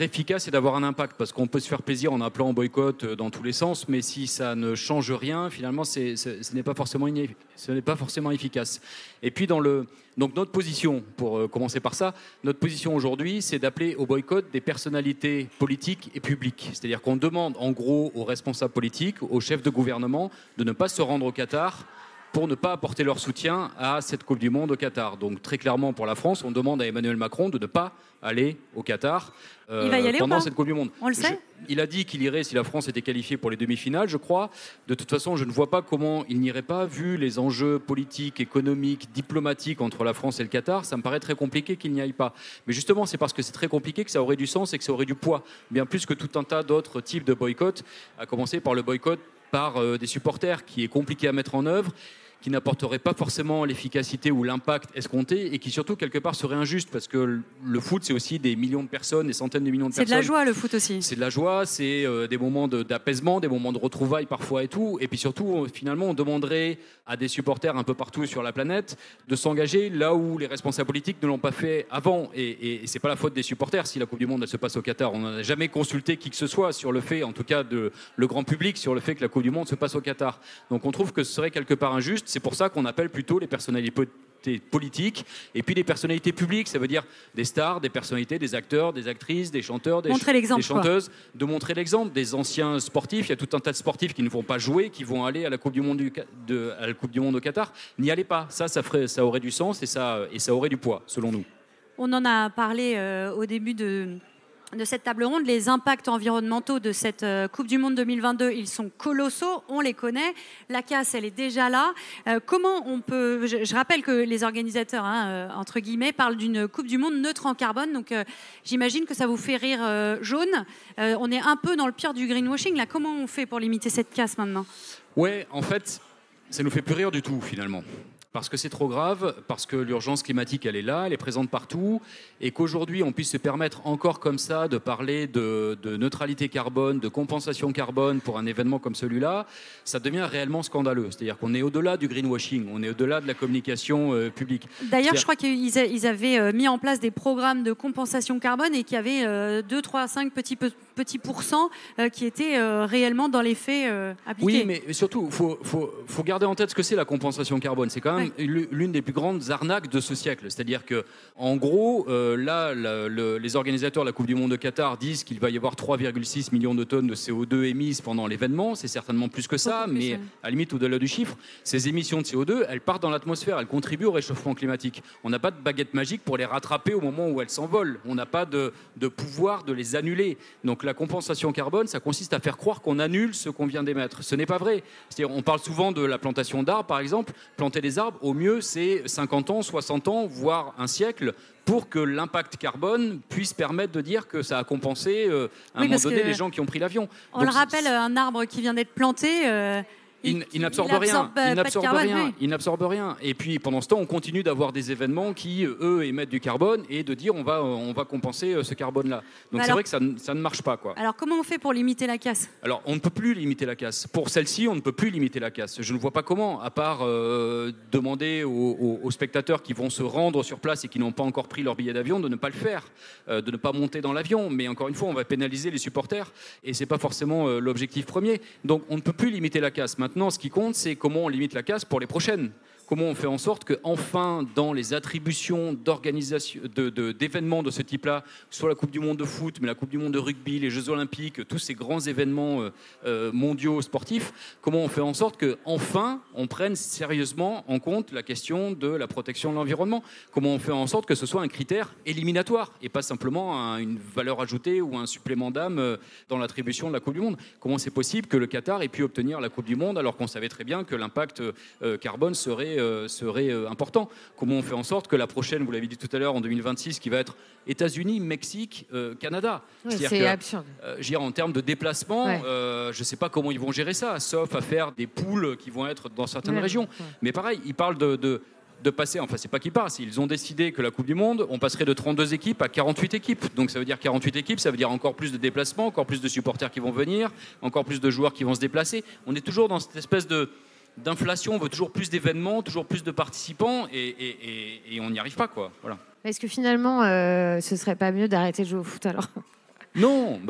efficace et d'avoir un impact, parce qu'on peut se faire plaisir en appelant au boycott dans tous les sens, mais si ça ne change rien, finalement, ce n'est pas forcément efficace. Et puis, donc notre position, pour commencer par ça, notre position aujourd'hui, c'est d'appeler au boycott des personnalités politiques et publiques. C'est-à-dire qu'on demande, en gros, aux responsables politiques, aux chefs de gouvernement, de ne pas se rendre au Qatar pour ne pas apporter leur soutien à cette Coupe du Monde au Qatar. Donc très clairement pour la France, on demande à Emmanuel Macron de ne pas aller au Qatar Il va y aller pendant ou pas cette Coupe du Monde. On le sait. Il a dit qu'il irait si la France était qualifiée pour les demi-finales, je crois. De toute façon, je ne vois pas comment il n'irait pas, vu les enjeux politiques, économiques, diplomatiques entre la France et le Qatar. Ça me paraît très compliqué qu'il n'y aille pas. Mais justement, c'est parce que c'est très compliqué que ça aurait du sens et que ça aurait du poids. Bien plus que tout un tas d'autres types de boycotts, à commencer par le boycott par des supporters, qui est compliqué à mettre en œuvre, qui n'apporterait pas forcément l'efficacité ou l'impact escompté et qui surtout quelque part serait injuste parce que le foot c'est aussi des millions de personnes, des centaines de millions de personnes. C'est de la joie le foot aussi. C'est de la joie, c'est des moments d'apaisement, des moments de retrouvailles parfois et tout. Et puis surtout, finalement, on demanderait à des supporters un peu partout sur la planète de s'engager là où les responsables politiques ne l'ont pas fait avant. Et c'est pas la faute des supporters si la Coupe du Monde elle se passe au Qatar. On n'a jamais consulté qui que ce soit sur le fait, en tout cas le grand public, sur le fait que la Coupe du Monde se passe au Qatar. Donc on trouve que ce serait quelque part injuste. C'est pour ça qu'on appelle plutôt les personnalités politiques et puis les personnalités publiques, ça veut dire des stars, des personnalités, des acteurs, des actrices, des chanteurs, des chanteuses, de montrer l'exemple, des anciens sportifs. Il y a tout un tas de sportifs qui ne vont pas jouer, qui vont aller à la Coupe du Monde, à la Coupe du Monde au Qatar. N'y allez pas, ça aurait du sens et ça aurait du poids, selon nous. On en a parlé au début de cette table ronde. Les impacts environnementaux de cette Coupe du Monde 2022, ils sont colossaux, on les connaît. La casse, elle est déjà là. Comment on peut... Je rappelle que les organisateurs, entre guillemets, parlent d'une Coupe du Monde neutre en carbone. Donc j'imagine que ça vous fait rire jaune. On est un peu dans le pire du greenwashing. Là, comment on fait pour limiter cette casse maintenant ? Ouais, en fait, ça nous fait plus rire du tout, finalement. Parce que c'est trop grave, parce que l'urgence climatique, elle est là, elle est présente partout, et qu'aujourd'hui, on puisse se permettre encore comme ça de parler de neutralité carbone, de compensation carbone pour un événement comme celui-là, ça devient réellement scandaleux. C'est-à-dire qu'on est au-delà du greenwashing, on est au-delà de la communication publique. D'ailleurs, je crois qu'ils avaient mis en place des programmes de compensation carbone et qu'il y avait 2, 3, 5 petits pourcents qui étaient réellement dans les faits appliqués. Oui, mais surtout, faut garder en tête ce que c'est la compensation carbone. C'est quand même l'une des plus grandes arnaques de ce siècle. C'est-à-dire que, en gros, les organisateurs de la Coupe du Monde de Qatar disent qu'il va y avoir 3,6 millions de tonnes de CO2 émises pendant l'événement. C'est certainement plus que ça, mais à la limite, au-delà du chiffre, ces émissions de CO2, elles partent dans l'atmosphère, elles contribuent au réchauffement climatique. On n'a pas de baguette magique pour les rattraper au moment où elles s'envolent. On n'a pas de pouvoir de les annuler. Donc la compensation carbone, ça consiste à faire croire qu'on annule ce qu'on vient d'émettre. Ce n'est pas vrai. C'est-à-dire, on parle souvent de la plantation d'arbres, par exemple. Planter des arbres, au mieux, c'est 50 ans, 60 ans, voire un siècle, pour que l'impact carbone puisse permettre de dire que ça a compensé à un moment donné les gens qui ont pris l'avion. On le rappelle, un arbre qui vient d'être planté... Il n'absorbe rien. Et puis pendant ce temps, on continue d'avoir des événements qui, eux, émettent du carbone et de dire on va compenser ce carbone-là. Donc c'est vrai que ça ne marche pas, quoi. Alors comment on fait pour limiter la casse ? Alors on ne peut plus limiter la casse. Pour celle-ci, on ne peut plus limiter la casse. Je ne vois pas comment, à part demander aux spectateurs qui vont se rendre sur place et qui n'ont pas encore pris leur billet d'avion de ne pas le faire, de ne pas monter dans l'avion. Mais encore une fois, on va pénaliser les supporters et c'est pas forcément l'objectif premier. Donc on ne peut plus limiter la casse. Maintenant, ce qui compte, c'est comment on limite la casse pour les prochaines. Comment on fait en sorte qu'enfin, dans les attributions d'organisation, d'événements de ce type-là, soit la Coupe du Monde de foot, mais la Coupe du Monde de rugby, les Jeux Olympiques, tous ces grands événements mondiaux sportifs, comment on fait en sorte qu'enfin, on prenne sérieusement en compte la question de la protection de l'environnement ? Comment on fait en sorte que ce soit un critère éliminatoire et pas simplement une valeur ajoutée ou un supplément d'âme dans l'attribution de la Coupe du Monde ? Comment c'est possible que le Qatar ait pu obtenir la Coupe du Monde alors qu'on savait très bien que l'impact carbone serait important. Comment on fait en sorte que la prochaine, vous l'avez dit tout à l'heure, en 2026, qui va être États-Unis, Mexique, Canada. C'est absurde. En termes de déplacement, je ne sais pas comment ils vont gérer ça, sauf à faire des poules qui vont être dans certaines régions. Mais pareil, ils parlent de passer, enfin c'est pas qu'ils passent, ils ont décidé que la Coupe du Monde, on passerait de 32 équipes à 48 équipes. Donc ça veut dire 48 équipes, ça veut dire encore plus de déplacements, encore plus de supporters qui vont venir, encore plus de joueurs qui vont se déplacer. On est toujours dans cette espèce d'inflation, on veut toujours plus d'événements, toujours plus de participants et on n'y arrive pas, quoi. Voilà. Est-ce que finalement, ce serait pas mieux d'arrêter de jouer au foot alors ? Non.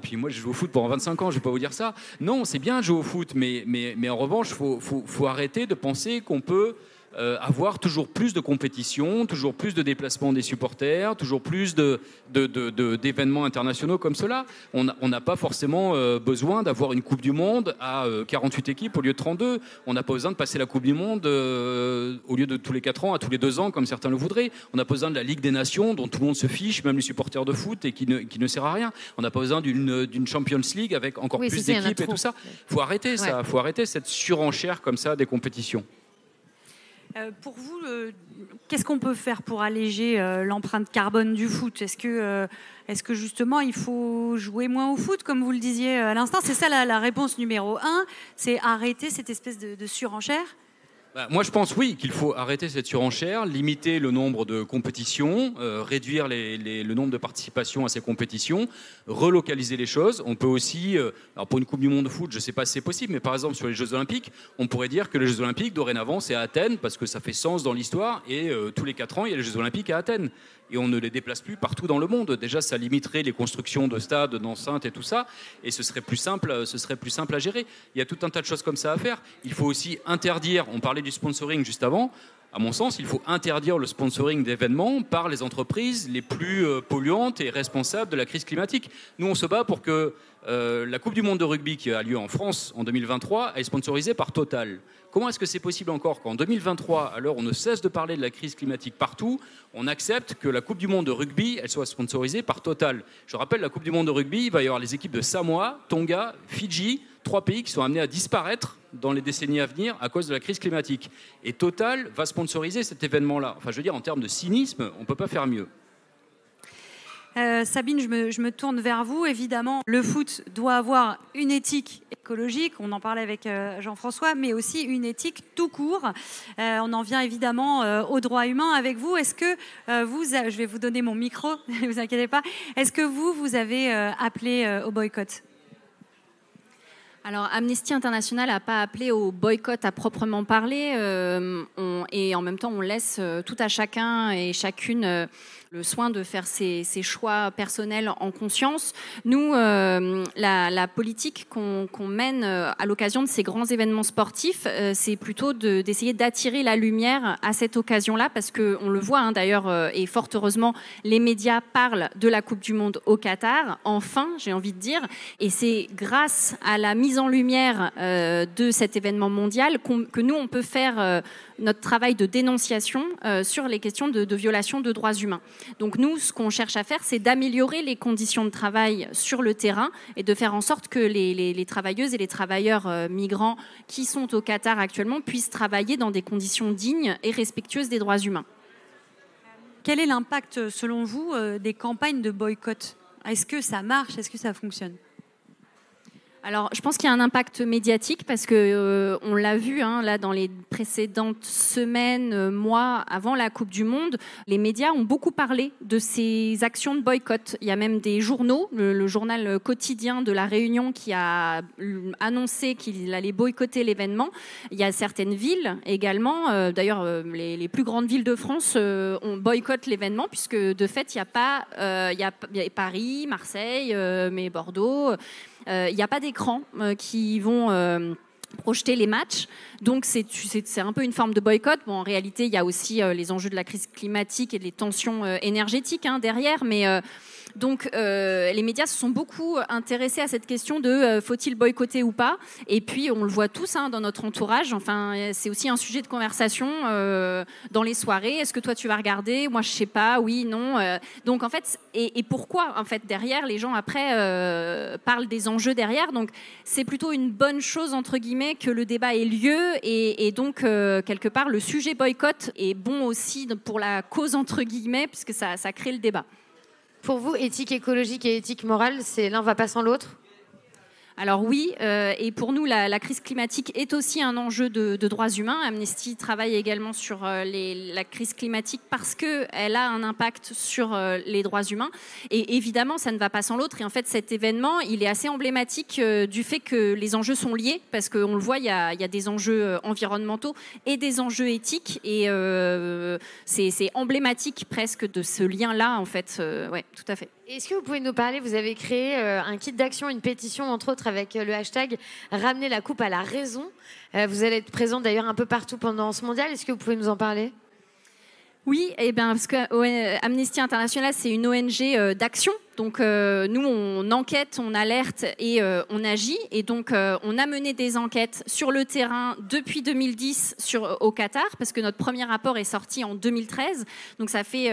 Puis moi, je joue au foot pendant 25 ans, je vais pas vous dire ça. Non, c'est bien de jouer au foot, mais en revanche, faut arrêter de penser qu'on peut avoir toujours plus de compétitions, toujours plus de déplacements des supporters, toujours plus d'événements internationaux comme cela. On n'a pas forcément besoin d'avoir une Coupe du Monde à 48 équipes au lieu de 32. On n'a pas besoin de passer la Coupe du Monde au lieu de tous les 4 ans, à tous les 2 ans, comme certains le voudraient. On n'a pas besoin de la Ligue des Nations, dont tout le monde se fiche, même les supporters de foot, et qui ne sert à rien. On n'a pas besoin d'une Champions League avec encore plus d'équipes et tout ça. Il faut arrêter ça, faut arrêter cette surenchère comme ça des compétitions. Pour vous, qu'est-ce qu'on peut faire pour alléger l'empreinte carbone du foot ? Est-ce que justement il faut jouer moins au foot, comme vous le disiez à l'instant ? C'est ça la réponse numéro 1, c'est arrêter cette espèce de surenchère ? Moi, je pense, oui, qu'il faut arrêter cette surenchère, limiter le nombre de compétitions, réduire le nombre de participations à ces compétitions, relocaliser les choses. On peut aussi, alors pour une Coupe du Monde de foot, je ne sais pas si c'est possible, mais par exemple sur les Jeux Olympiques, on pourrait dire que les Jeux Olympiques, dorénavant, c'est à Athènes, parce que ça fait sens dans l'histoire, et tous les 4 ans, il y a les Jeux Olympiques à Athènes. Et on ne les déplace plus partout dans le monde. Déjà, ça limiterait les constructions de stades, d'enceintes et tout ça, et ce serait plus simple à gérer. Il y a tout un tas de choses comme ça à faire. Il faut aussi interdire, on parlait du sponsoring juste avant, à mon sens, il faut interdire le sponsoring d'événements par les entreprises les plus polluantes et responsables de la crise climatique. Nous, on se bat pour que la Coupe du Monde de rugby qui a lieu en France en 2023 est sponsorisée par Total. Comment est-ce que c'est possible encore qu'en 2023, à l'heure où on ne cesse de parler de la crise climatique partout, on accepte que la Coupe du Monde de rugby elle soit sponsorisée par Total ? Je rappelle, la Coupe du Monde de rugby, il va y avoir les équipes de Samoa, Tonga, Fidji, 3 pays qui sont amenés à disparaître dans les décennies à venir à cause de la crise climatique. Et Total va sponsoriser cet événement-là. Enfin, je veux dire, en termes de cynisme, on ne peut pas faire mieux. Sabine, je me tourne vers vous. Évidemment, le foot doit avoir une éthique écologique, on en parlait avec Jean-François, mais aussi une éthique tout court. On en vient évidemment aux droits humains avec vous. Est-ce que je vais vous donner mon micro, ne vous inquiétez pas, est-ce que vous avez appelé au boycott ? Alors, Amnesty International n'a pas appelé au boycott à proprement parler, et en même temps, on laisse tout à chacun et chacune le soin de faire ses choix personnels en conscience. Nous, la politique qu'on mène à l'occasion de ces grands événements sportifs, c'est plutôt d'essayer d'attirer la lumière à cette occasion-là, parce qu'on le voit d'ailleurs, et fort heureusement, les médias parlent de la Coupe du Monde au Qatar, enfin, j'ai envie de dire, et c'est grâce à la mise en lumière de cet événement mondial que nous, on peut faire notre travail de dénonciation sur les questions de violation de droits humains. Donc nous, ce qu'on cherche à faire, c'est d'améliorer les conditions de travail sur le terrain et de faire en sorte que les travailleuses et les travailleurs migrants qui sont au Qatar actuellement puissent travailler dans des conditions dignes et respectueuses des droits humains. Quel est l'impact, selon vous, des campagnes de boycott ? Est-ce que ça marche ? Est-ce que ça fonctionne ? Alors, je pense qu'il y a un impact médiatique parce que on l'a vu là dans les précédentes semaines, mois avant la Coupe du Monde, les médias ont beaucoup parlé de ces actions de boycott. Il y a même des journaux, le journal quotidien de La Réunion qui a annoncé qu'il allait boycotter l'événement. Il y a certaines villes également, d'ailleurs les plus grandes villes de France on boycotte l'événement puisque de fait il n'y a pas, il y a Paris, Marseille, mais Bordeaux. Il n'y a pas d'écran qui vont projeter les matchs. Donc c'est un peu une forme de boycott. Bon, en réalité, il y a aussi les enjeux de la crise climatique et des tensions énergétiques derrière. Mais donc les médias se sont beaucoup intéressés à cette question de faut-il boycotter ou pas. Et puis on le voit tous dans notre entourage. Enfin, c'est aussi un sujet de conversation dans les soirées. Est-ce que toi tu vas regarder ? Moi je sais pas. Oui, non. Donc en fait, et pourquoi en fait derrière les gens après parlent des enjeux derrière. Donc c'est plutôt une bonne chose entre guillemets que le débat ait lieu et donc quelque part le sujet boycott est bon aussi pour la cause entre guillemets puisque ça crée le débat. Pour vous, éthique écologique et éthique morale, l'un va pas sans l'autre ? Alors oui, et pour nous, la crise climatique est aussi un enjeu de droits humains. Amnesty travaille également sur la crise climatique parce qu'elle a un impact sur les droits humains. Et évidemment, ça ne va pas sans l'autre. Et en fait, cet événement, il est assez emblématique du fait que les enjeux sont liés, parce qu'on le voit, il y a des enjeux environnementaux et des enjeux éthiques. Et c'est emblématique presque de ce lien-là, en fait. Ouais, tout à fait. Est-ce que vous pouvez nous parler, vous avez créé un kit d'action, une pétition, entre autres, avec le hashtag Ramener la coupe à la raison. Vous allez être présent d'ailleurs un peu partout pendant ce mondial. Est-ce que vous pouvez nous en parler ? Oui, parce que Amnesty International, c'est une ONG d'action. Donc nous, on enquête, on alerte et on agit. Et donc on a mené des enquêtes sur le terrain depuis 2010 au Qatar, parce que notre premier rapport est sorti en 2013. Donc ça fait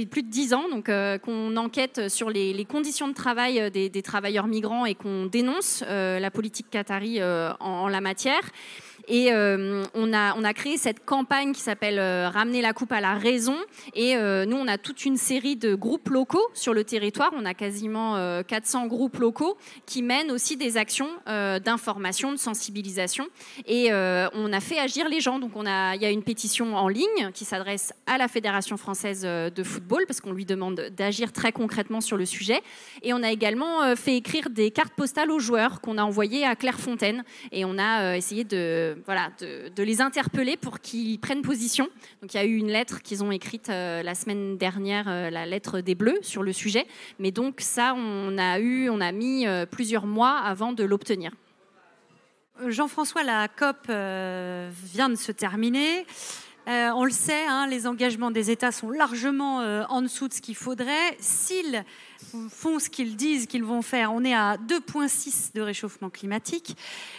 plus de 10 ans qu'on enquête sur les conditions de travail des travailleurs migrants et qu'on dénonce la politique qatari en la matière. Et on a créé cette campagne qui s'appelle Ramener la coupe à la raison. Et nous, on a toute une série de groupes locaux sur le territoire. On a quasiment 400 groupes locaux qui mènent aussi des actions d'information, de sensibilisation. Et on a fait agir les gens. Donc il y a une pétition en ligne qui s'adresse à la Fédération française de football parce qu'on lui demande d'agir très concrètement sur le sujet. Et on a également fait écrire des cartes postales aux joueurs qu'on a envoyées à Clairefontaine. Et on a essayé de les interpeller pour qu'ils prennent position. Donc il y a eu une lettre qu'ils ont écrite la semaine dernière, la lettre des Bleus sur le sujet. Mais donc ça, on a mis plusieurs mois avant de l'obtenir. Jean-François, la COP vient de se terminer. On le sait, les engagements des États sont largement en dessous de ce qu'il faudrait. S'ils font ce qu'ils disent qu'ils vont faire, on est à 2,6 de réchauffement climatique.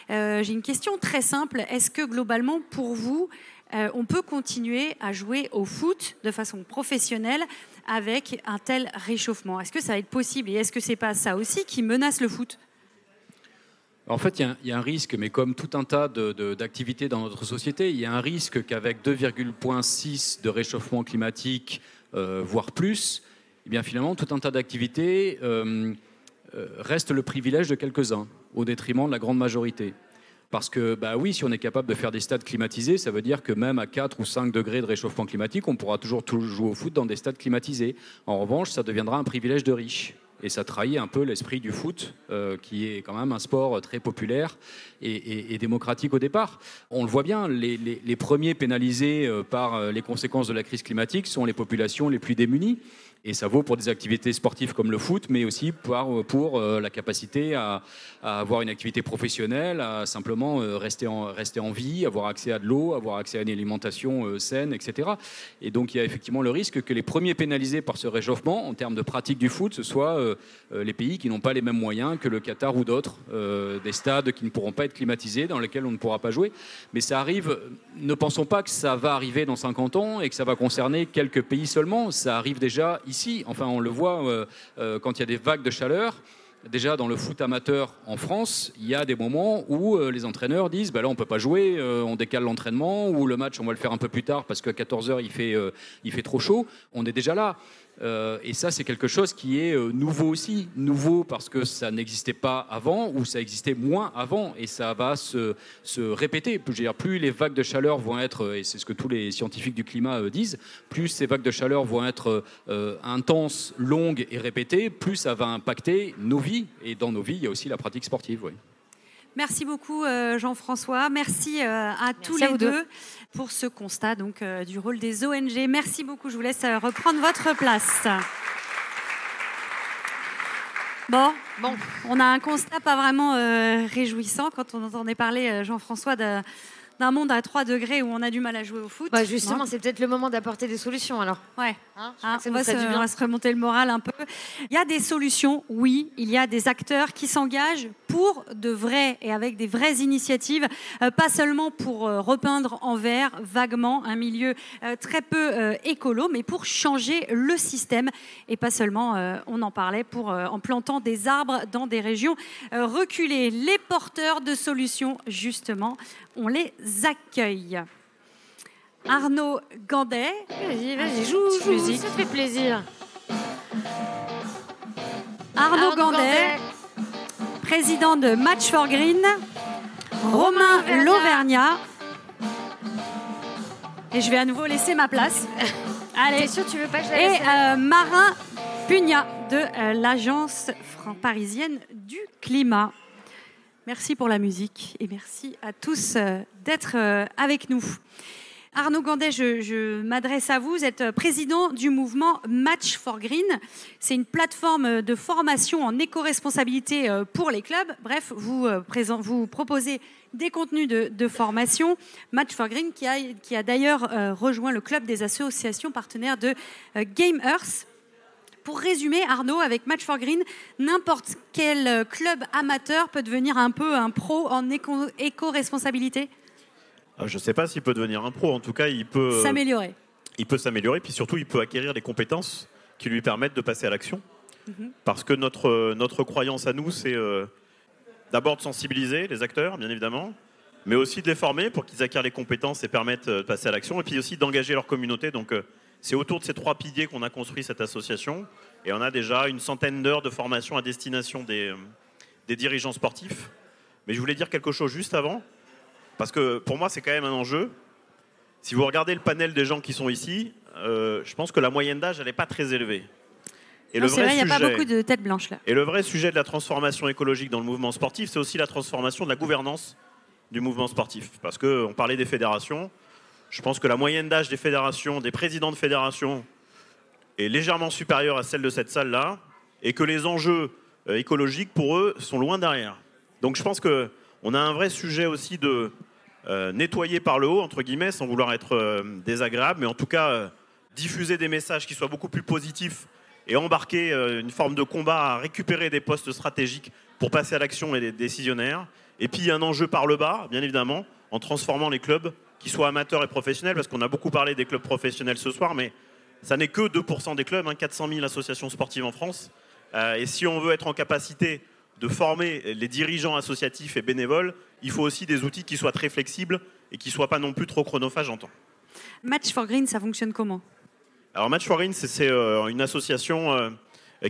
J'ai une question très simple. Est-ce que globalement, pour vous, on peut continuer à jouer au foot de façon professionnelle avec un tel réchauffement ? Est-ce que ça va être possible ? Et est-ce que c'est pas ça aussi qui menace le foot ? En fait, il y a un risque, mais comme tout un tas d'activités dans notre société, il y a un risque qu'avec 2,6 de réchauffement climatique, voire plus, eh bien finalement, tout un tas d'activités reste le privilège de quelques-uns, au détriment de la grande majorité. Parce que, oui, si on est capable de faire des stades climatisés, ça veut dire que même à 4 ou 5 degrés de réchauffement climatique, on pourra toujours jouer au foot dans des stades climatisés. En revanche, ça deviendra un privilège de riches. Et ça trahit un peu l'esprit du foot, qui est quand même un sport très populaire et démocratique au départ. On le voit bien, les premiers pénalisés par les conséquences de la crise climatique sont les populations les plus démunies. Et ça vaut pour des activités sportives comme le foot, mais aussi pour la capacité à avoir une activité professionnelle, à simplement rester en vie, avoir accès à de l'eau, avoir accès à une alimentation saine, etc. Et donc il y a effectivement le risque que les premiers pénalisés par ce réchauffement, en termes de pratique du foot, ce soient les pays qui n'ont pas les mêmes moyens que le Qatar ou d'autres, des stades qui ne pourront pas être climatisés, dans lesquels on ne pourra pas jouer. Mais ça arrive, ne pensons pas que ça va arriver dans 50 ans et que ça va concerner quelques pays seulement. Ça arrive déjà ici. Enfin, on le voit quand il y a des vagues de chaleur. Déjà, dans le foot amateur en France, il y a des moments où les entraîneurs disent là, on ne peut pas jouer, on décale l'entraînement, ou le match, on va le faire un peu plus tard parce qu'à 14h, il fait trop chaud. On est déjà là. Et ça, c'est quelque chose qui est nouveau aussi. Nouveau parce que ça n'existait pas avant ou ça existait moins avant. Et ça va se répéter. Plus les vagues de chaleur vont être, et c'est ce que tous les scientifiques du climat disent, plus ces vagues de chaleur vont être intenses, longues et répétées, plus ça va impacter nos vies. Et dans nos vies, il y a aussi la pratique sportive. Oui. Merci beaucoup Jean-François. Merci à tous les deux pour ce constat du rôle des ONG. Merci beaucoup. Je vous laisse reprendre votre place. Bon, on a un constat pas vraiment réjouissant quand on entendait parler, Jean-François, d'un monde à 3 degrés où on a du mal à jouer au foot. Justement, c'est peut-être le moment d'apporter des solutions alors. Ouais. On va se remonter le moral un peu. Il y a des solutions, oui. Il y a des acteurs qui s'engagent pour de vrai et avec des vraies initiatives, pas seulement pour repeindre en vert vaguement un milieu très peu écolo, mais pour changer le système et pas seulement, on en parlait, en plantant des arbres dans des régions reculées. Les porteurs de solutions, justement, on les accueille. Arnaud Gandet. Vas-y, joue, ça te fait plaisir. Arnaud Gandet, président de Match for Green. Romain Lauvergnat. Et je vais à nouveau laisser ma place. Allez. T'es sûr que tu veux pas que je la laisse? Et Marin Pugnat de l'Agence parisienne du climat. Merci pour la musique et merci à tous d'être avec nous. Arnaud Gandet, je m'adresse à vous. Vous êtes président du mouvement Match for Green. C'est une plateforme de formation en éco-responsabilité pour les clubs. Bref, vous proposez des contenus de formation. Match for Green qui a d'ailleurs rejoint le club des associations partenaires de Game Earth. Pour résumer, Arnaud, avec Match for Green, n'importe quel club amateur peut devenir un peu un pro en éco-responsabilité? Je ne sais pas s'il peut devenir un pro. En tout cas, il peut s'améliorer. Il peut s'améliorer, puis surtout, il peut acquérir des compétences qui lui permettent de passer à l'action. Parce que notre croyance à nous, c'est d'abord de sensibiliser les acteurs, bien évidemment, mais aussi de les former pour qu'ils acquièrent les compétences et permettent de passer à l'action, et puis aussi d'engager leur communauté. Donc, c'est autour de ces 3 piliers qu'on a construit cette association, et on a déjà une centaine d'heures de formation à destination des dirigeants sportifs. Mais je voulais dire quelque chose juste avant, parce que pour moi, c'est quand même un enjeu. Si vous regardez le panel des gens qui sont ici, je pense que la moyenne d'âge, elle n'est pas très élevée. Et c'est vrai, il n'y a pas beaucoup de têtes blanches là. Et le vrai sujet de la transformation écologique dans le mouvement sportif, c'est aussi la transformation de la gouvernance du mouvement sportif. Parce qu'on parlait des fédérations. Je pense que la moyenne d'âge des fédérations, des présidents de fédérations, est légèrement supérieure à celle de cette salle-là, et que les enjeux écologiques, pour eux, sont loin derrière. Donc je pense qu'on a un vrai sujet aussi de nettoyer par le haut, entre guillemets, sans vouloir être désagréable, mais en tout cas diffuser des messages qui soient beaucoup plus positifs et embarquer une forme de combat à récupérer des postes stratégiques pour passer à l'action et des décisionnaires. Et puis il y a un enjeu par le bas, bien évidemment, en transformant les clubs, qu'ils soient amateurs et professionnels, parce qu'on a beaucoup parlé des clubs professionnels ce soir, mais ça n'est que 2% des clubs, 400 000 associations sportives en France. Et si on veut être en capacité de former les dirigeants associatifs et bénévoles, il faut aussi des outils qui soient très flexibles et qui ne soient pas non plus trop chronophages en temps. Match for Green, ça fonctionne comment? Alors Match for Green, c'est une association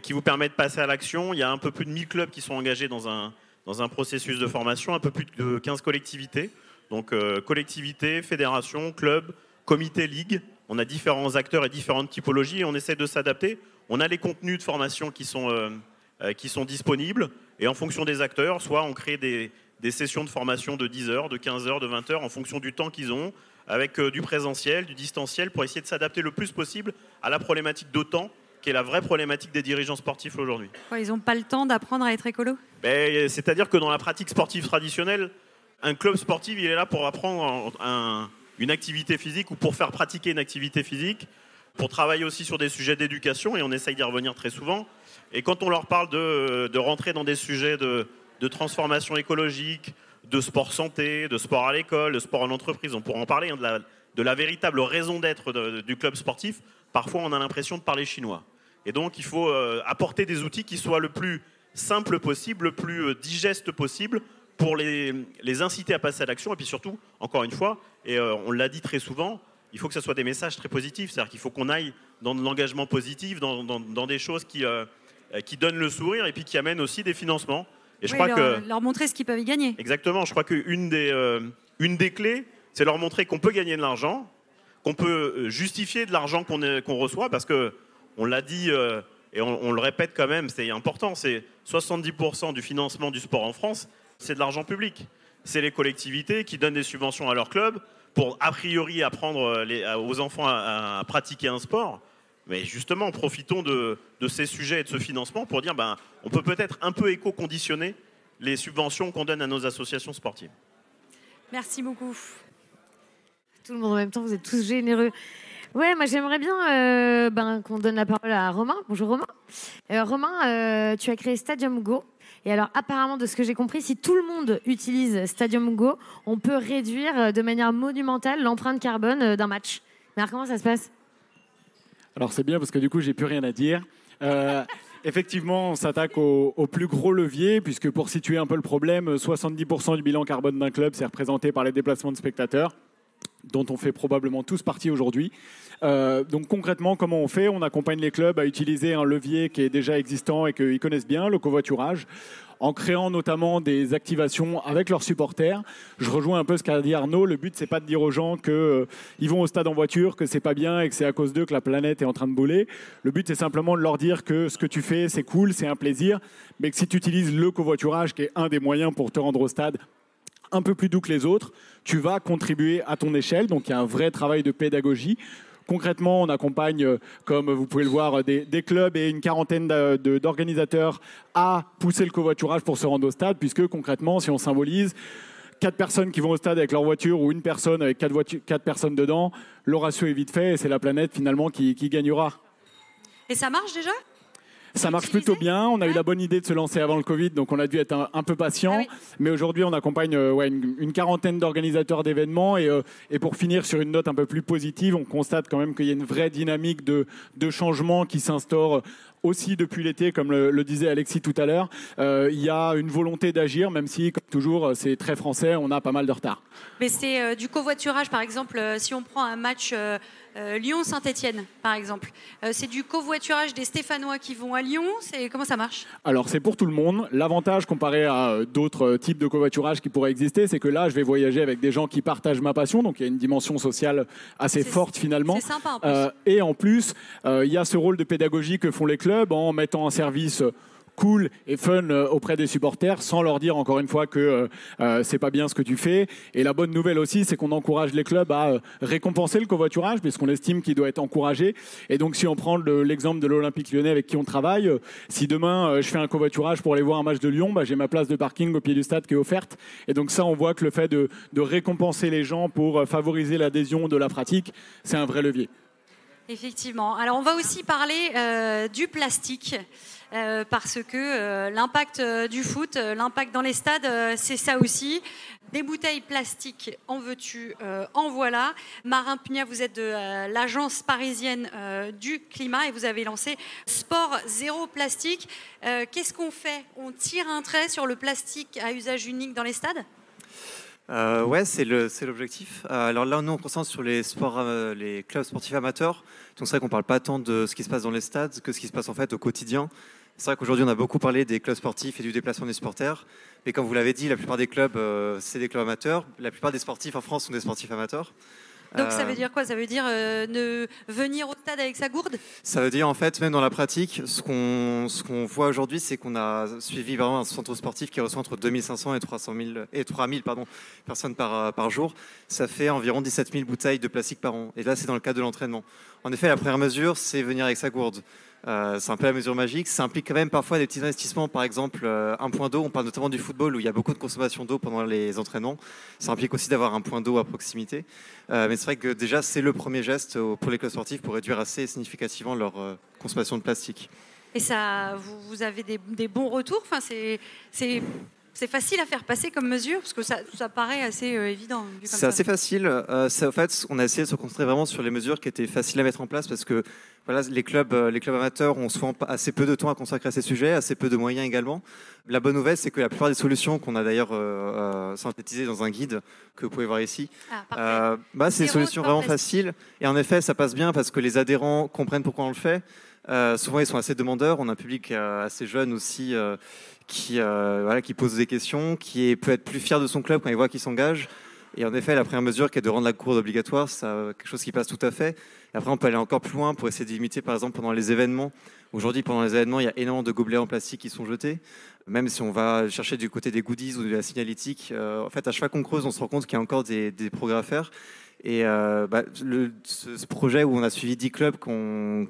qui vous permet de passer à l'action. Il y a un peu plus de 1000 clubs qui sont engagés dans un processus de formation, un peu plus de 15 collectivités. Donc collectivités, fédérations, clubs, comités, ligues. On a différents acteurs et différentes typologies et on essaie de s'adapter. On a les contenus de formation qui sont disponibles et en fonction des acteurs, soit on crée des sessions de formation de 10 heures, de 15 heures, de 20 heures en fonction du temps qu'ils ont, avec du présentiel, du distanciel, pour essayer de s'adapter le plus possible à la problématique de temps, qui est la vraie problématique des dirigeants sportifs aujourd'hui. Ils n'ont pas le temps d'apprendre à être écolo? C'est-à-dire que dans la pratique sportive traditionnelle, un club sportif, il est là pour apprendre une activité physique ou pour faire pratiquer une activité physique, pour travailler aussi sur des sujets d'éducation, et on essaye d'y revenir très souvent. Et quand on leur parle de rentrer dans des sujets de transformation écologique, de sport santé, de sport à l'école, de sport en entreprise, on pourra en parler, de la véritable raison d'être du club sportif, parfois on a l'impression de parler chinois. Et donc il faut apporter des outils qui soient le plus simple possible, le plus digeste possible, pour les inciter à passer à l'action. Et puis surtout, encore une fois, et on l'a dit très souvent, il faut que ce soit des messages très positifs. C'est-à-dire qu'il faut qu'on aille dans de l'engagement positif, dans des choses qui donnent le sourire et puis qui amènent aussi des financements. Et je crois leur montrer ce qu'ils peuvent y gagner. Exactement. Je crois qu'une des clés, c'est leur montrer qu'on peut gagner de l'argent, qu'on peut justifier de l'argent qu'on reçoit, parce qu'on l'a dit et on le répète quand même, c'est important, c'est 70% du financement du sport en France, c'est de l'argent public. C'est les collectivités qui donnent des subventions à leurs clubs pour, a priori, apprendre aux enfants à pratiquer un sport. Mais justement, profitons de ces sujets et de ce financement pour dire on peut peut-être un peu éco-conditionner les subventions qu'on donne à nos associations sportives. Merci beaucoup. Tout le monde en même temps, vous êtes tous généreux. Ouais, moi j'aimerais bien qu'on donne la parole à Romain. Bonjour Romain. Romain, tu as créé Stadium Go. Et alors apparemment, de ce que j'ai compris, si tout le monde utilise Stadium Go, on peut réduire de manière monumentale l'empreinte carbone d'un match. Mais alors comment ça se passe ? Alors c'est bien parce que du coup, j'ai plus rien à dire. Effectivement, on s'attaque au plus gros levier, puisque pour situer un peu le problème, 70% du bilan carbone d'un club, c'est représenté par les déplacements de spectateurs, dont on fait probablement tous partie aujourd'hui. Donc concrètement, comment on fait ? On accompagne les clubs à utiliser un levier qui est déjà existant et qu'ils connaissent bien, le covoiturage, en créant notamment des activations avec leurs supporters. Je rejoins un peu ce qu'a dit Arnaud. Le but, c'est pas de dire aux gens qu'ils vont au stade en voiture, que c'est pas bien et que c'est à cause d'eux que la planète est en train de brûler. Le but, c'est simplement de leur dire que ce que tu fais, c'est cool, c'est un plaisir, mais que si tu utilises le covoiturage, qui est un des moyens pour te rendre au stade un peu plus doux que les autres, tu vas contribuer à ton échelle. Donc il y a un vrai travail de pédagogie. Concrètement, on accompagne, comme vous pouvez le voir, des clubs et une quarantaine d'organisateurs à pousser le covoiturage pour se rendre au stade, puisque concrètement, si on symbolise 4 personnes qui vont au stade avec leur voiture ou une personne avec 4 personnes dedans, le ratio est vite fait et c'est la planète finalement qui gagnera. Et ça marche déjà ? Ça marche plutôt bien. On a eu la bonne idée de se lancer avant le Covid, donc on a dû être un peu patient. Mais aujourd'hui, on accompagne une quarantaine d'organisateurs d'événements. Et pour finir sur une note un peu plus positive, on constate quand même qu'il y a une vraie dynamique de changement qui s'instaure aussi depuis l'été, comme le disait Alexis tout à l'heure. Il y a une volonté d'agir, même si, comme toujours, c'est très français, on a pas mal de retard. Mais c'est du covoiturage, par exemple, si on prend un match Lyon-Saint-Etienne, par exemple. C'est du covoiturage des Stéphanois qui vont à Lyon. Comment ça marche ? Alors, c'est pour tout le monde. L'avantage, comparé à d'autres types de covoiturage qui pourraient exister, c'est que là, je vais voyager avec des gens qui partagent ma passion. Donc, il y a une dimension sociale assez forte, finalement. C'est sympa, en plus. Et en plus, il y a ce rôle de pédagogie que font les clubs en mettant en service cool et fun auprès des supporters, sans leur dire encore une fois que c'est pas bien ce que tu fais. Et la bonne nouvelle aussi, c'est qu'on encourage les clubs à récompenser le covoiturage, puisqu'on estime qu'il doit être encouragé. Et donc, si on prend l'exemple de l'Olympique Lyonnais avec qui on travaille, si demain je fais un covoiturage pour aller voir un match de Lyon, j'ai ma place de parking au pied du stade qui est offerte. Et donc ça, on voit que le fait de récompenser les gens pour favoriser l'adhésion de la pratique, c'est un vrai levier. Effectivement. Alors, on va aussi parler du plastique. Parce que l'impact du foot, l'impact dans les stades, c'est ça aussi. Des bouteilles plastiques, en veux-tu, en voilà. Marin Pugnat, vous êtes de l'agence parisienne du climat et vous avez lancé Sport Zéro Plastique. Qu'est-ce qu'on fait ? On tire un trait sur le plastique à usage unique dans les stades ? Ouais, c'est l'objectif. Alors là, nous, on se concentre sur les clubs sportifs amateurs. Donc c'est vrai qu'on ne parle pas tant de ce qui se passe dans les stades que ce qui se passe en fait au quotidien. C'est vrai qu'aujourd'hui, on a beaucoup parlé des clubs sportifs et du déplacement des supporters. Mais comme vous l'avez dit, la plupart des clubs, c'est des clubs amateurs. La plupart des sportifs en France sont des sportifs amateurs. Donc ça veut dire quoi ? Ça veut dire ne venir au stade avec sa gourde ? Ça veut dire en fait, même dans la pratique, ce qu'on voit aujourd'hui, c'est qu'on a suivi vraiment un centre sportif qui reçoit entre 2500 et 3000 personnes par jour. Ça fait environ 17 000 bouteilles de plastique par an. Et là, c'est dans le cadre de l'entraînement. En effet, la première mesure, c'est venir avec sa gourde. C'est un peu la mesure magique. Ça implique quand même parfois des petits investissements. Par exemple, un point d'eau. On parle notamment du football où il y a beaucoup de consommation d'eau pendant les entraînements. Ça implique aussi d'avoir un point d'eau à proximité. Mais c'est vrai que déjà, c'est le premier geste pour les clubs sportifs pour réduire assez significativement leur consommation de plastique. Et ça, vous avez des bons retours. Enfin, c'est facile à faire passer comme mesure parce que ça paraît assez évident. C'est assez facile. En fait, on a essayé de se concentrer vraiment sur les mesures qui étaient faciles à mettre en place parce que voilà, les clubs amateurs ont souvent assez peu de temps à consacrer à ces sujets, assez peu de moyens également. La bonne nouvelle, c'est que la plupart des solutions qu'on a d'ailleurs synthétisées dans un guide que vous pouvez voir ici, c'est des solutions vraiment faciles. Et en effet, ça passe bien parce que les adhérents comprennent pourquoi on le fait. Souvent, ils sont assez demandeurs. On a un public assez jeune aussi qui pose des questions, qui peut être plus fier de son club quand il voit qu'il s'engage. Et en effet, la première mesure qui est de rendre la gourde obligatoire, c'est quelque chose qui passe tout à fait. Et après, on peut aller encore plus loin pour essayer de limiter, par exemple, pendant les événements. Aujourd'hui, pendant les événements, il y a énormément de gobelets en plastique qui sont jetés. Même si on va chercher du côté des goodies ou de la signalétique, en fait, à chaque fois qu'on creuse, on se rend compte qu'il y a encore des progrès à faire. Et ce projet où on a suivi 10 clubs qu'on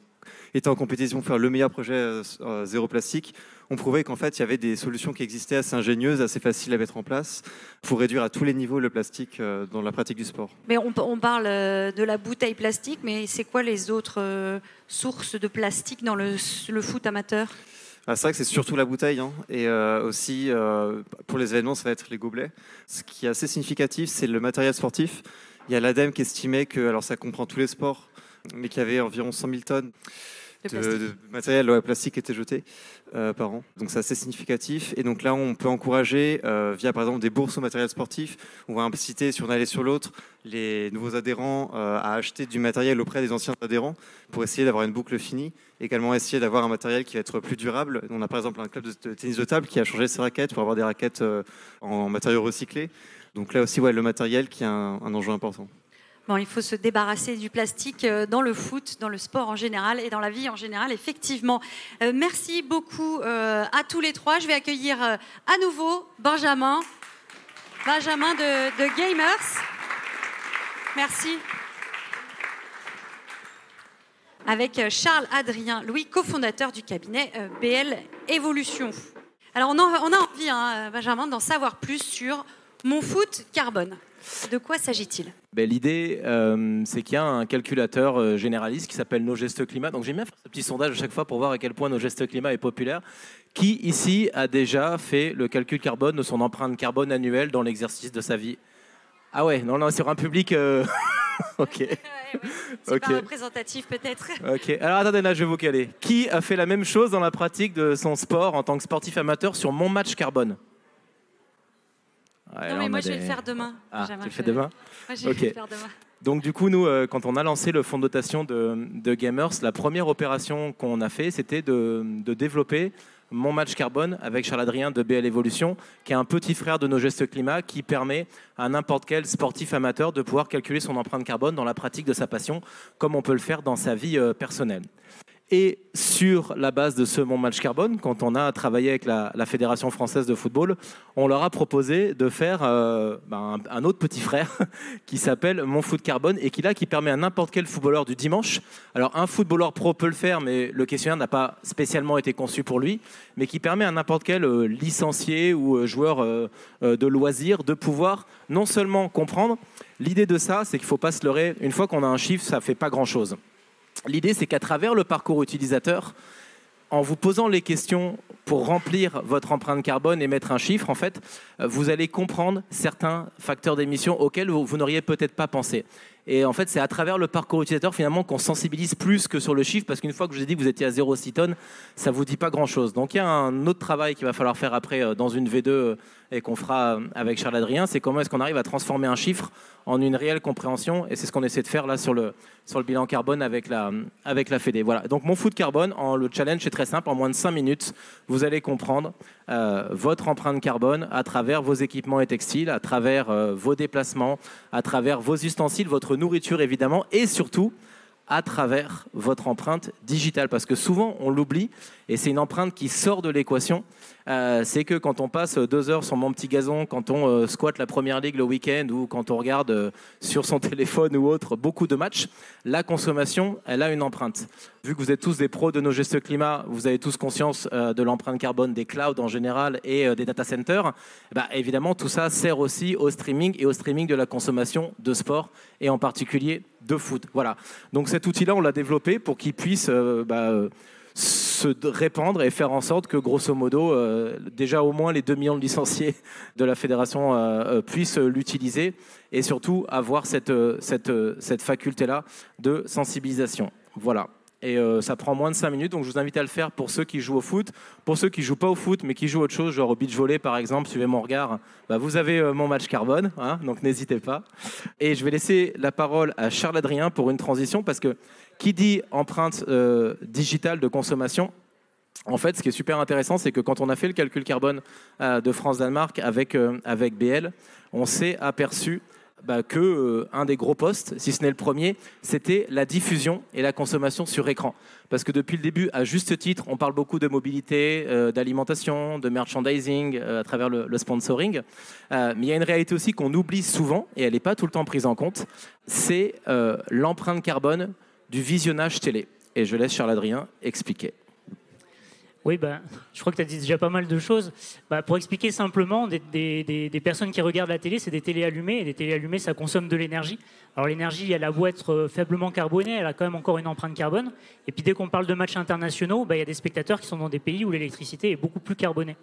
était en compétition pour faire le meilleur projet zéro plastique, on prouvait qu'en fait, il y avait des solutions qui existaient assez ingénieuses, assez faciles à mettre en place pour réduire à tous les niveaux le plastique dans la pratique du sport. Mais on parle de la bouteille plastique, mais c'est quoi les autres sources de plastique dans le foot amateur ? C'est vrai que c'est surtout la bouteille, hein. Et aussi pour les événements, ça va être les gobelets. Ce qui est assez significatif, c'est le matériel sportif. Il y a l'ADEME qui estimait que, alors ça comprend tous les sports, mais qu'il y avait environ 100 000 tonnes de matériel plastique qui était jeté par an. Donc c'est assez significatif. Et donc là, on peut encourager, via par exemple des bourses au matériel sportif, on va inciter sur une allée sur l'autre les nouveaux adhérents à acheter du matériel auprès des anciens adhérents pour essayer d'avoir une boucle finie. Également essayer d'avoir un matériel qui va être plus durable. On a par exemple un club de tennis de table qui a changé ses raquettes pour avoir des raquettes en matériaux recyclés. Donc là aussi, le matériel qui est un enjeu important. Bon, il faut se débarrasser du plastique dans le foot, dans le sport en général et dans la vie en général, effectivement. Merci beaucoup à tous les trois. Je vais accueillir à nouveau Benjamin. Benjamin de Gamers. Merci. Avec Charles Adrien Louis, cofondateur du cabinet BL Evolution. Alors on a envie, Benjamin, d'en savoir plus sur Mon Foot Carbone. De quoi s'agit-il ? L'idée, c'est qu'il y a un calculateur généraliste qui s'appelle Nos Gestes Climat. Donc j'aime bien faire ce petit sondage à chaque fois pour voir à quel point Nos Gestes Climat est populaire. Qui ici a déjà fait le calcul carbone de son empreinte carbone annuelle dans l'exercice de sa vie ? Ah ouais, non, sur un public... Ok. C'est pas représentatif peut-être. Ok. Alors attendez, là je vais vous caler. Qui a fait la même chose dans la pratique de son sport en tant que sportif amateur sur Mon Match Carbone ? Non mais moi je vais le faire demain. Ah, tu le fais demain ? Moi je vais le faire demain. Donc du coup, nous, quand on a lancé le fonds de dotation de Gamers, la première opération qu'on a fait, c'était de développer Mon Match Carbone avec Charles Adrien de BL Evolution, qui est un petit frère de Nos Gestes Climat, qui permet à n'importe quel sportif amateur de pouvoir calculer son empreinte carbone dans la pratique de sa passion, comme on peut le faire dans sa vie personnelle. Et sur la base de ce Mon Match Carbone, quand on a travaillé avec la Fédération française de football, on leur a proposé de faire un autre petit frère qui s'appelle Mon Foot Carbone et qui permet à n'importe quel footballeur du dimanche. Alors un footballeur pro peut le faire, mais le questionnaire n'a pas spécialement été conçu pour lui, mais qui permet à n'importe quel licencié ou joueur de loisirs de pouvoir non seulement comprendre. L'idée de ça, c'est qu'il ne faut pas se leurrer. Une fois qu'on a un chiffre, ça ne fait pas grand-chose. L'idée, c'est qu'à travers le parcours utilisateur, en vous posant les questions pour remplir votre empreinte carbone et mettre un chiffre, en fait, vous allez comprendre certains facteurs d'émission auxquels vous n'auriez peut-être pas pensé. Et en fait, c'est à travers le parcours utilisateur, finalement, qu'on sensibilise plus que sur le chiffre, parce qu'une fois que je vous ai dit que vous étiez à 0,6 tonnes, ça ne vous dit pas grand-chose. Donc, il y a un autre travail qu'il va falloir faire après dans une V2 et qu'on fera avec Charles Adrien, c'est comment est-ce qu'on arrive à transformer un chiffre en une réelle compréhension. Et c'est ce qu'on essaie de faire là sur le bilan carbone avec la Fédé. Voilà. Donc, Mon Foot Carbone, le challenge est très simple. En moins de 5 minutes, vous allez comprendre votre empreinte carbone à travers vos équipements et textiles, à travers vos déplacements, à travers vos ustensiles, votre nourriture évidemment, et surtout à travers votre empreinte digitale. Parce que souvent, on l'oublie, et c'est une empreinte qui sort de l'équation. C'est que quand on passe 2 heures sur Mon Petit Gazon, quand on squatte la Première Ligue le week-end, ou quand on regarde sur son téléphone ou autre beaucoup de matchs, la consommation, elle a une empreinte. Vu que vous êtes tous des pros de Nos Gestes Climat, vous avez tous conscience de l'empreinte carbone des clouds en général et des data centers, évidemment, tout ça sert aussi au streaming et au streaming de la consommation de sport, et en particulier de foot. Voilà. Donc cet outil-là, on l'a développé pour qu'il puisse se répandre et faire en sorte que, grosso modo, déjà au moins les 2 millions de licenciés de la fédération puissent l'utiliser, et surtout avoir cette faculté-là de sensibilisation. Voilà. Et ça prend moins de 5 minutes, donc je vous invite à le faire pour ceux qui jouent au foot. Pour ceux qui ne jouent pas au foot, mais qui jouent autre chose, genre au beach volley par exemple, suivez mon regard, vous avez Mon Match Carbone, donc n'hésitez pas. Et je vais laisser la parole à Charles Adrien pour une transition, parce que qui dit empreinte digitale de consommation, en fait, ce qui est super intéressant, c'est que quand on a fait le calcul carbone de France-Danemark avec BL, on s'est aperçu que un des gros postes, si ce n'est le premier, c'était la diffusion et la consommation sur écran. Parce que depuis le début, à juste titre, on parle beaucoup de mobilité, d'alimentation, de merchandising à travers le sponsoring. Mais il y a une réalité aussi qu'on oublie souvent, et elle n'est pas tout le temps prise en compte, c'est l'empreinte carbone du visionnage télé. Et je laisse Charles Adrien expliquer. Oui, je crois que tu as dit déjà pas mal de choses. Pour expliquer simplement, des personnes qui regardent la télé, c'est des télés allumées, et des télés allumées, ça consomme de l'énergie. Alors l'énergie, elle a beau être faiblement carbonée, elle a quand même encore une empreinte carbone. Et puis dès qu'on parle de matchs internationaux, il y a des spectateurs qui sont dans des pays où l'électricité est beaucoup plus carbonée.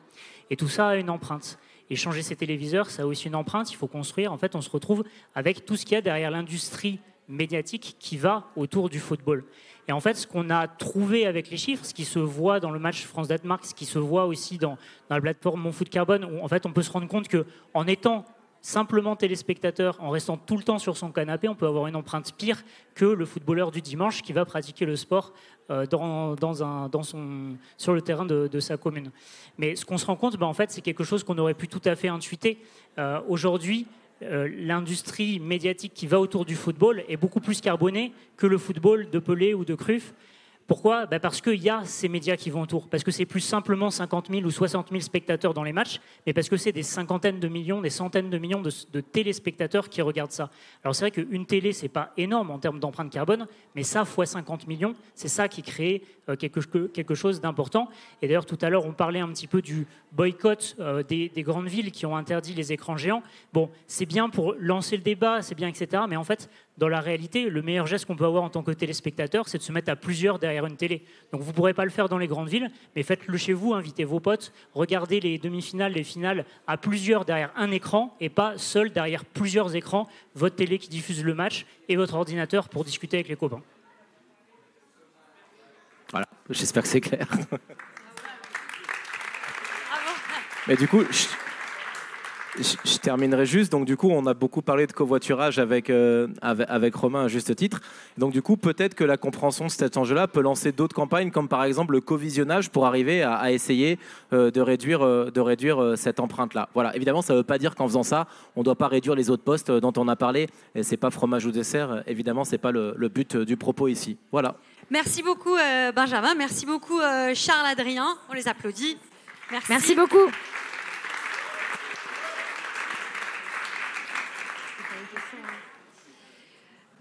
Et tout ça a une empreinte. Et changer ses téléviseurs, ça a aussi une empreinte, il faut construire. En fait, on se retrouve avec tout ce qu'il y a derrière l'industrie médiatique qui va autour du football. Et en fait, ce qu'on a trouvé avec les chiffres, ce qui se voit dans le match France-Danemark, ce qui se voit aussi dans la plateforme Mon Foot Carbone, où en fait, on peut se rendre compte qu'en étant simplement téléspectateur, en restant tout le temps sur son canapé, on peut avoir une empreinte pire que le footballeur du dimanche qui va pratiquer le sport sur le terrain de sa commune. Mais ce qu'on se rend compte, en fait, c'est quelque chose qu'on aurait pu tout à fait intuiter. Aujourd'hui, l'industrie médiatique qui va autour du football est beaucoup plus carbonée que le football de Pelé ou de Cruyff, Pourquoi ? Parce qu'il y a ces médias qui vont autour. Parce que c'est plus simplement 50 000 ou 60 000 spectateurs dans les matchs, mais parce que c'est des cinquantaines de millions, des centaines de millions de téléspectateurs qui regardent ça. Alors c'est vrai qu'une télé, c'est pas énorme en termes d'empreinte carbone, mais ça, fois 50 millions, c'est ça qui crée quelque chose d'important. Et d'ailleurs, tout à l'heure, on parlait un petit peu du boycott des grandes villes qui ont interdit les écrans géants. Bon, c'est bien pour lancer le débat, c'est bien, etc. Mais en fait, dans la réalité, le meilleur geste qu'on peut avoir en tant que téléspectateur, c'est de se mettre à plusieurs derrière une télé. Donc vous ne pourrez pas le faire dans les grandes villes, mais faites-le chez vous, invitez vos potes, regardez les demi-finales, les finales à plusieurs derrière un écran et pas seul derrière plusieurs écrans, votre télé qui diffuse le match et votre ordinateur pour discuter avec les copains. Voilà, j'espère que c'est clair. Mais du coup, je terminerai juste. Donc, du coup, on a beaucoup parlé de covoiturage avec Romain à juste titre. Donc, du coup, peut-être que la compréhension de cet enjeu-là peut lancer d'autres campagnes, comme par exemple le covisionnage, pour arriver à essayer de réduire cette empreinte-là. Voilà. Évidemment, ça ne veut pas dire qu'en faisant ça, on ne doit pas réduire les autres postes dont on a parlé. Et c'est pas fromage ou dessert. Évidemment, c'est pas le but du propos ici. Voilà. Merci beaucoup, Benjamin. Merci beaucoup, Charles-Adrien. On les applaudit. Merci beaucoup.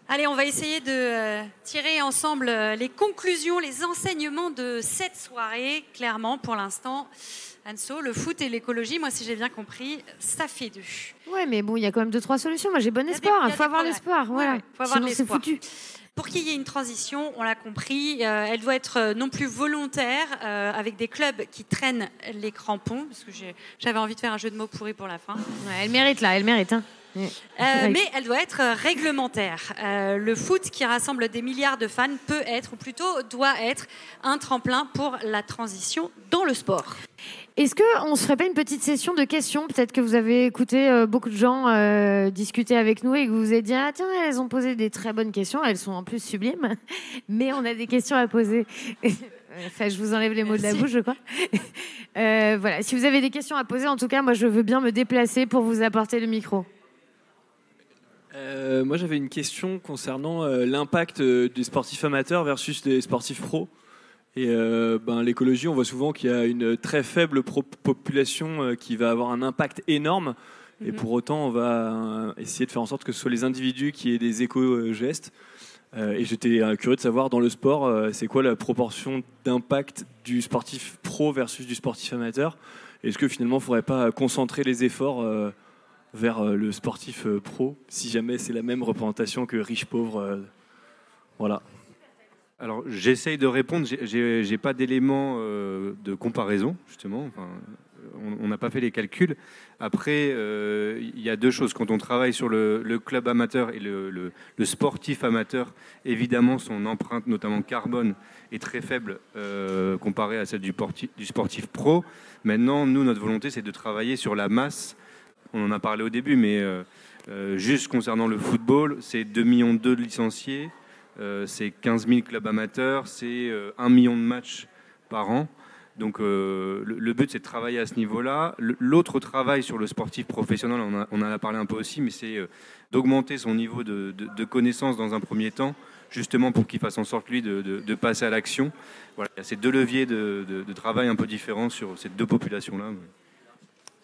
Allez, on va essayer de tirer ensemble les conclusions, les enseignements de cette soirée. Clairement, pour l'instant, Anso, le foot et l'écologie, moi, si j'ai bien compris, ça fait deux. Ouais, mais bon, il y a quand même 2-3 solutions. Moi, j'ai bon espoir. Il faut avoir l'espoir. Voilà. Ouais, faut avoir sinon, c'est l'espoir. foutu. Pour qu'il y ait une transition, on l'a compris, elle doit être non plus volontaire, avec des clubs qui traînent les crampons, parce que j'avais envie de faire un jeu de mots pourri pour la fin. Ouais, elle mérite là, elle mérite. Hein. Mais elle doit être réglementaire. Le foot, qui rassemble des milliards de fans, peut être, ou plutôt doit être, un tremplin pour la transition dans le sport. Est-ce qu'on ne se ferait pas une petite session de questions ? Peut-être que vous avez écouté beaucoup de gens discuter avec nous et que vous vous êtes dit « Ah tiens, elles ont posé des très bonnes questions, elles sont en plus sublimes, mais on a des questions à poser. » Enfin, je vous enlève les mots de la bouche, je crois. Voilà, si vous avez des questions à poser, en tout cas, moi, je veux bien me déplacer pour vous apporter le micro. Moi, j'avais une question concernant l'impact des sportifs amateurs versus des sportifs pros. Et l'écologie, on voit souvent qu'il y a une très faible population qui va avoir un impact énorme. Et pour autant, on va essayer de faire en sorte que ce soit les individus qui aient des éco-gestes. Et j'étais curieux de savoir, dans le sport, c'est quoi la proportion d'impact du sportif pro versus du sportif amateur ? Est-ce que finalement, il ne faudrait pas concentrer les efforts vers le sportif pro, si jamais c'est la même représentation que riche-pauvre voilà. Alors, j'essaye de répondre. J'ai pas d'éléments de comparaison, justement. Enfin, on n'a pas fait les calculs. Après, il y a deux choses. Quand on travaille sur le club amateur et le sportif amateur, évidemment, son empreinte, notamment carbone, est très faible comparée à celle du sportif pro. Maintenant, nous, notre volonté, c'est de travailler sur la masse. On en a parlé au début, mais juste concernant le football, c'est 2,2 millions de licenciés. C'est 15 000 clubs amateurs, c'est 1 million de matchs par an. Donc le but, c'est de travailler à ce niveau-là. L'autre travail sur le sportif professionnel, on en a parlé un peu aussi, mais c'est d'augmenter son niveau de connaissance dans un premier temps, justement pour qu'il fasse en sorte, lui, de passer à l'action. Voilà, il y a ces deux leviers de travail un peu différents sur ces deux populations-là.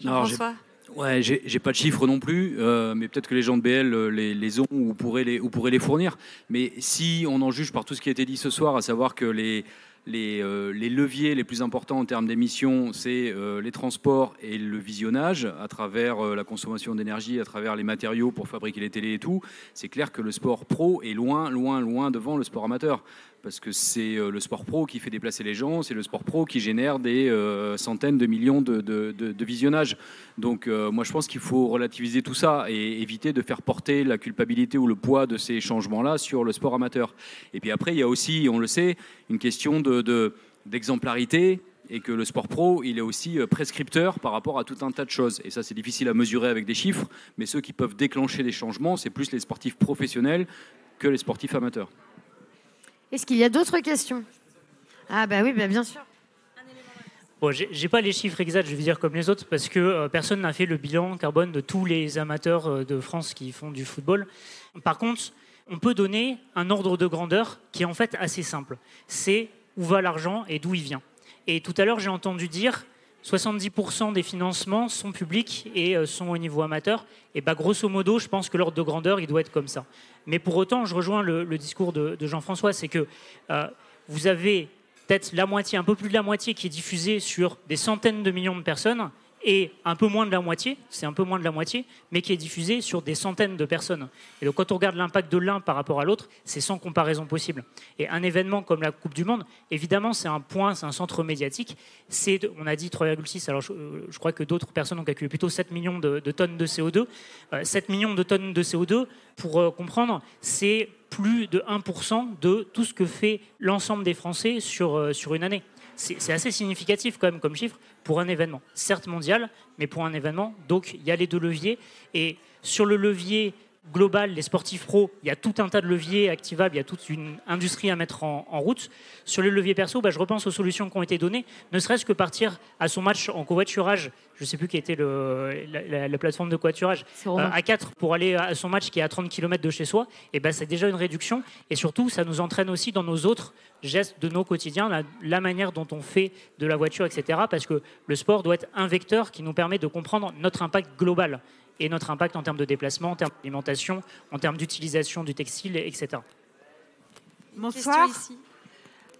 Jean-François ? Ouais, j'ai pas de chiffres non plus, mais peut-être que les gens de BL les ont ou pourraient les fournir. Mais si on en juge par tout ce qui a été dit ce soir, à savoir que les leviers les plus importants en termes d'émissions, c'est les transports et le visionnage à travers la consommation d'énergie, à travers les matériaux pour fabriquer les télés et tout, c'est clair que le sport pro est loin devant le sport amateur. Parce que c'est le sport pro qui fait déplacer les gens, c'est le sport pro qui génère des centaines de millions de visionnages. Donc moi je pense qu'il faut relativiser tout ça et éviter de faire porter la culpabilité ou le poids de ces changements-là sur le sport amateur. Et puis après il y a aussi, on le sait, une question d'exemplarité et que le sport pro il est aussi prescripteur par rapport à tout un tas de choses. Et ça c'est difficile à mesurer avec des chiffres, mais ceux qui peuvent déclencher des changements, c'est plus les sportifs professionnels que les sportifs amateurs. Est-ce qu'il y a d'autres questions ? Ah bah oui, bah bien sûr. Bon, j'ai pas les chiffres exacts, je vais dire comme les autres, parce que personne n'a fait le bilan carbone de tous les amateurs de France qui font du football. Par contre, on peut donner un ordre de grandeur qui est en fait assez simple. C'est où va l'argent et d'où il vient. Et tout à l'heure, j'ai entendu dire 70% des financements sont publics et sont au niveau amateur. Et grosso modo, je pense que l'ordre de grandeur, il doit être comme ça. Mais pour autant, je rejoins le discours de Jean-François, c'est que vous avez peut-être la moitié, un peu plus de la moitié qui est diffusée sur des centaines de millions de personnes et un peu moins de la moitié, c'est un peu moins de la moitié, mais qui est diffusée sur des centaines de personnes. Et donc quand on regarde l'impact de l'un par rapport à l'autre, c'est sans comparaison possible. Et un événement comme la Coupe du Monde, évidemment, c'est un point, c'est un centre médiatique. On a dit 3,6, alors je crois que d'autres personnes ont calculé plutôt 7 millions de tonnes de CO2. 7 millions de tonnes de CO2, pour comprendre, c'est plus de 1% de tout ce que fait l'ensemble des Français sur une année. C'est assez significatif quand même comme chiffre pour un événement, certes mondial, mais pour un événement. Donc il y a les deux leviers. Et sur le levier global, les sportifs pros, il y a tout un tas de leviers activables, il y a toute une industrie à mettre en route. Sur le levier perso, je repense aux solutions qui ont été données, ne serait-ce que partir à son match en covoiturage, je ne sais plus qui était la plateforme de covoiturage, à 4 pour aller à son match qui est à 30 km de chez soi, et c'est déjà une réduction. Et surtout, ça nous entraîne aussi dans nos autres gestes de nos quotidiens, la manière dont on fait de la voiture, etc. Parce que le sport doit être un vecteur qui nous permet de comprendre notre impact global et notre impact en termes de déplacement, en termes d'alimentation, en termes d'utilisation du textile, etc. Bonsoir.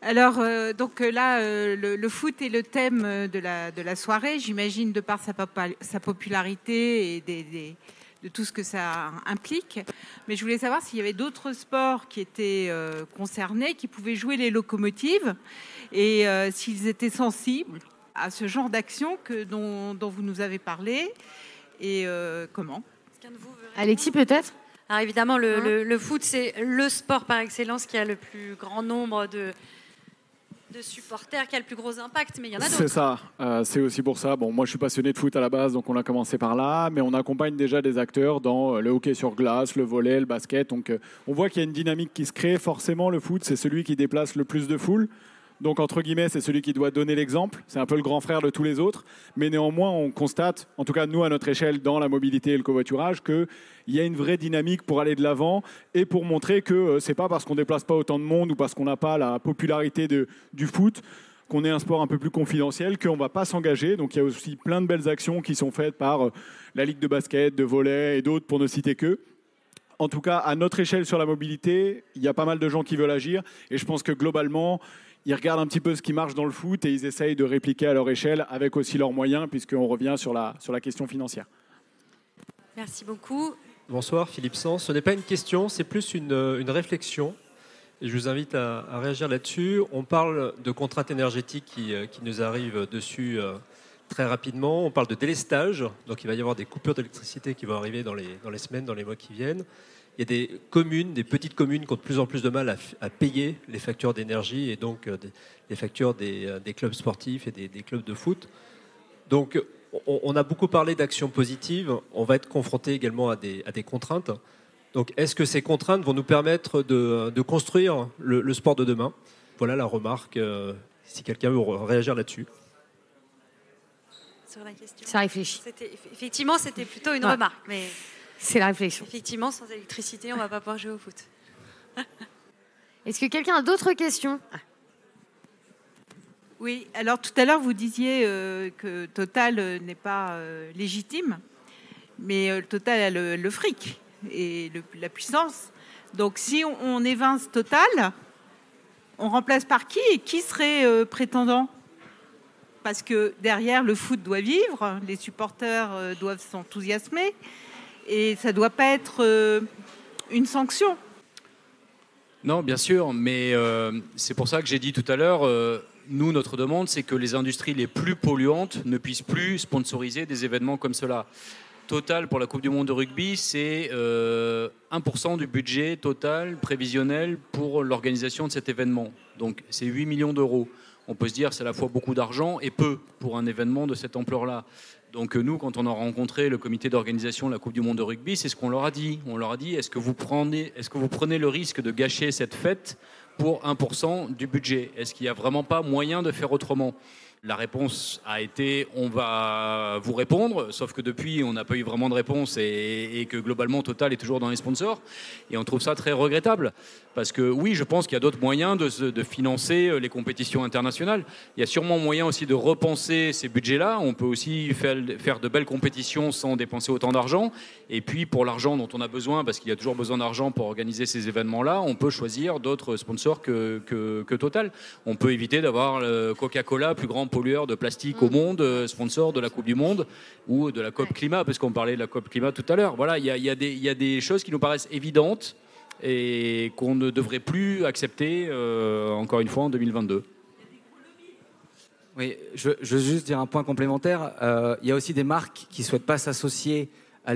Alors, donc là, le foot est le thème de la soirée, j'imagine, de par sa popularité et de tout ce que ça implique. Mais je voulais savoir s'il y avait d'autres sports qui étaient concernés, qui pouvaient jouer les locomotives, et s'ils étaient sensibles à ce genre d'action dont vous nous avez parlé. Et comment ? Alexis, peut-être ? Alors évidemment, le foot, c'est le sport par excellence qui a le plus grand nombre de supporters, qui a le plus gros impact, mais il y en a d'autres. C'est ça, c'est aussi pour ça. Bon, moi, je suis passionné de foot à la base, donc on a commencé par là, mais on accompagne déjà des acteurs dans le hockey sur glace, le volley, le basket. Donc on voit qu'il y a une dynamique qui se crée. Forcément, le foot, c'est celui qui déplace le plus de foule. Donc, entre guillemets, c'est celui qui doit donner l'exemple. C'est un peu le grand frère de tous les autres. Mais néanmoins, on constate, en tout cas nous, à notre échelle, dans la mobilité et le covoiturage, qu'il y a une vraie dynamique pour aller de l'avant et pour montrer que ce n'est pas parce qu'on ne déplace pas autant de monde ou parce qu'on n'a pas la popularité du foot qu'on est un sport un peu plus confidentiel, qu'on ne va pas s'engager. Donc, il y a aussi plein de belles actions qui sont faites par la Ligue de basket, de volley et d'autres, pour ne citer qu'eux. En tout cas, à notre échelle sur la mobilité, il y a pas mal de gens qui veulent agir. Et je pense que globalement, ils regardent un petit peu ce qui marche dans le foot et ils essayent de répliquer à leur échelle avec aussi leurs moyens, puisqu'on revient sur la question financière. Merci beaucoup. Bonsoir, Philippe Sans. Ce n'est pas une question, c'est plus une réflexion. Et je vous invite à réagir là-dessus. On parle de contraintes énergétiques qui nous arrivent dessus très rapidement. On parle de délestage, donc il va y avoir des coupures d'électricité qui vont arriver dans les semaines, dans les mois qui viennent. Il y a des communes, des petites communes qui ont de plus en plus de mal à payer les factures d'énergie et donc les factures des clubs sportifs et des clubs de foot. Donc on a beaucoup parlé d'actions positives, on va être confronté également à des contraintes. Donc est-ce que ces contraintes vont nous permettre de construire le sport de demain ? Voilà la remarque, si quelqu'un veut réagir là-dessus. Sur la question. Ça réfléchit. Effectivement, c'était plutôt une remarque, mais... C'est la réflexion. Effectivement, sans électricité, on ne va pas pouvoir jouer au foot. Est-ce que quelqu'un a d'autres questions ? Oui, alors tout à l'heure, vous disiez que Total n'est pas légitime, mais Total a le fric et la puissance. Donc si on évince Total, on remplace par qui ? Et qui serait prétendant ? Parce que derrière, le foot doit vivre, les supporters doivent s'enthousiasmer. Et ça ne doit pas être une sanction. Non, bien sûr, mais c'est pour ça que j'ai dit tout à l'heure, nous, notre demande, c'est que les industries les plus polluantes ne puissent plus sponsoriser des événements comme cela. Total, pour la Coupe du Monde de rugby, c'est 1% du budget total prévisionnel pour l'organisation de cet événement. Donc c'est 8 millions d'euros. On peut se dire que c'est à la fois beaucoup d'argent et peu pour un événement de cette ampleur-là. Donc nous, quand on a rencontré le comité d'organisation de la Coupe du Monde de rugby, c'est ce qu'on leur a dit. On leur a dit, est-ce que vous prenez le risque de gâcher cette fête pour 1% du budget ? Est-ce qu'il n'y a vraiment pas moyen de faire autrement ? La réponse a été on va vous répondre, sauf que depuis on n'a pas eu vraiment de réponse et que globalement Total est toujours dans les sponsors et on trouve ça très regrettable parce que oui, je pense qu'il y a d'autres moyens de financer les compétitions internationales. Il y a sûrement moyen aussi de repenser ces budgets-là. On peut aussi faire de belles compétitions sans dépenser autant d'argent et puis pour l'argent dont on a besoin, parce qu'il y a toujours besoin d'argent pour organiser ces événements-là, on peut choisir d'autres sponsors que Total. On peut éviter d'avoir le Coca-Cola, plus grand pollueur de plastique au monde, sponsor de la Coupe du Monde ou de la COP Climat, parce qu'on parlait de la COP Climat tout à l'heure. Voilà, il y a des choses qui nous paraissent évidentes et qu'on ne devrait plus accepter, encore une fois, en 2022. Oui, je veux juste dire un point complémentaire. Il y a aussi des marques qui ne souhaitent pas s'associer à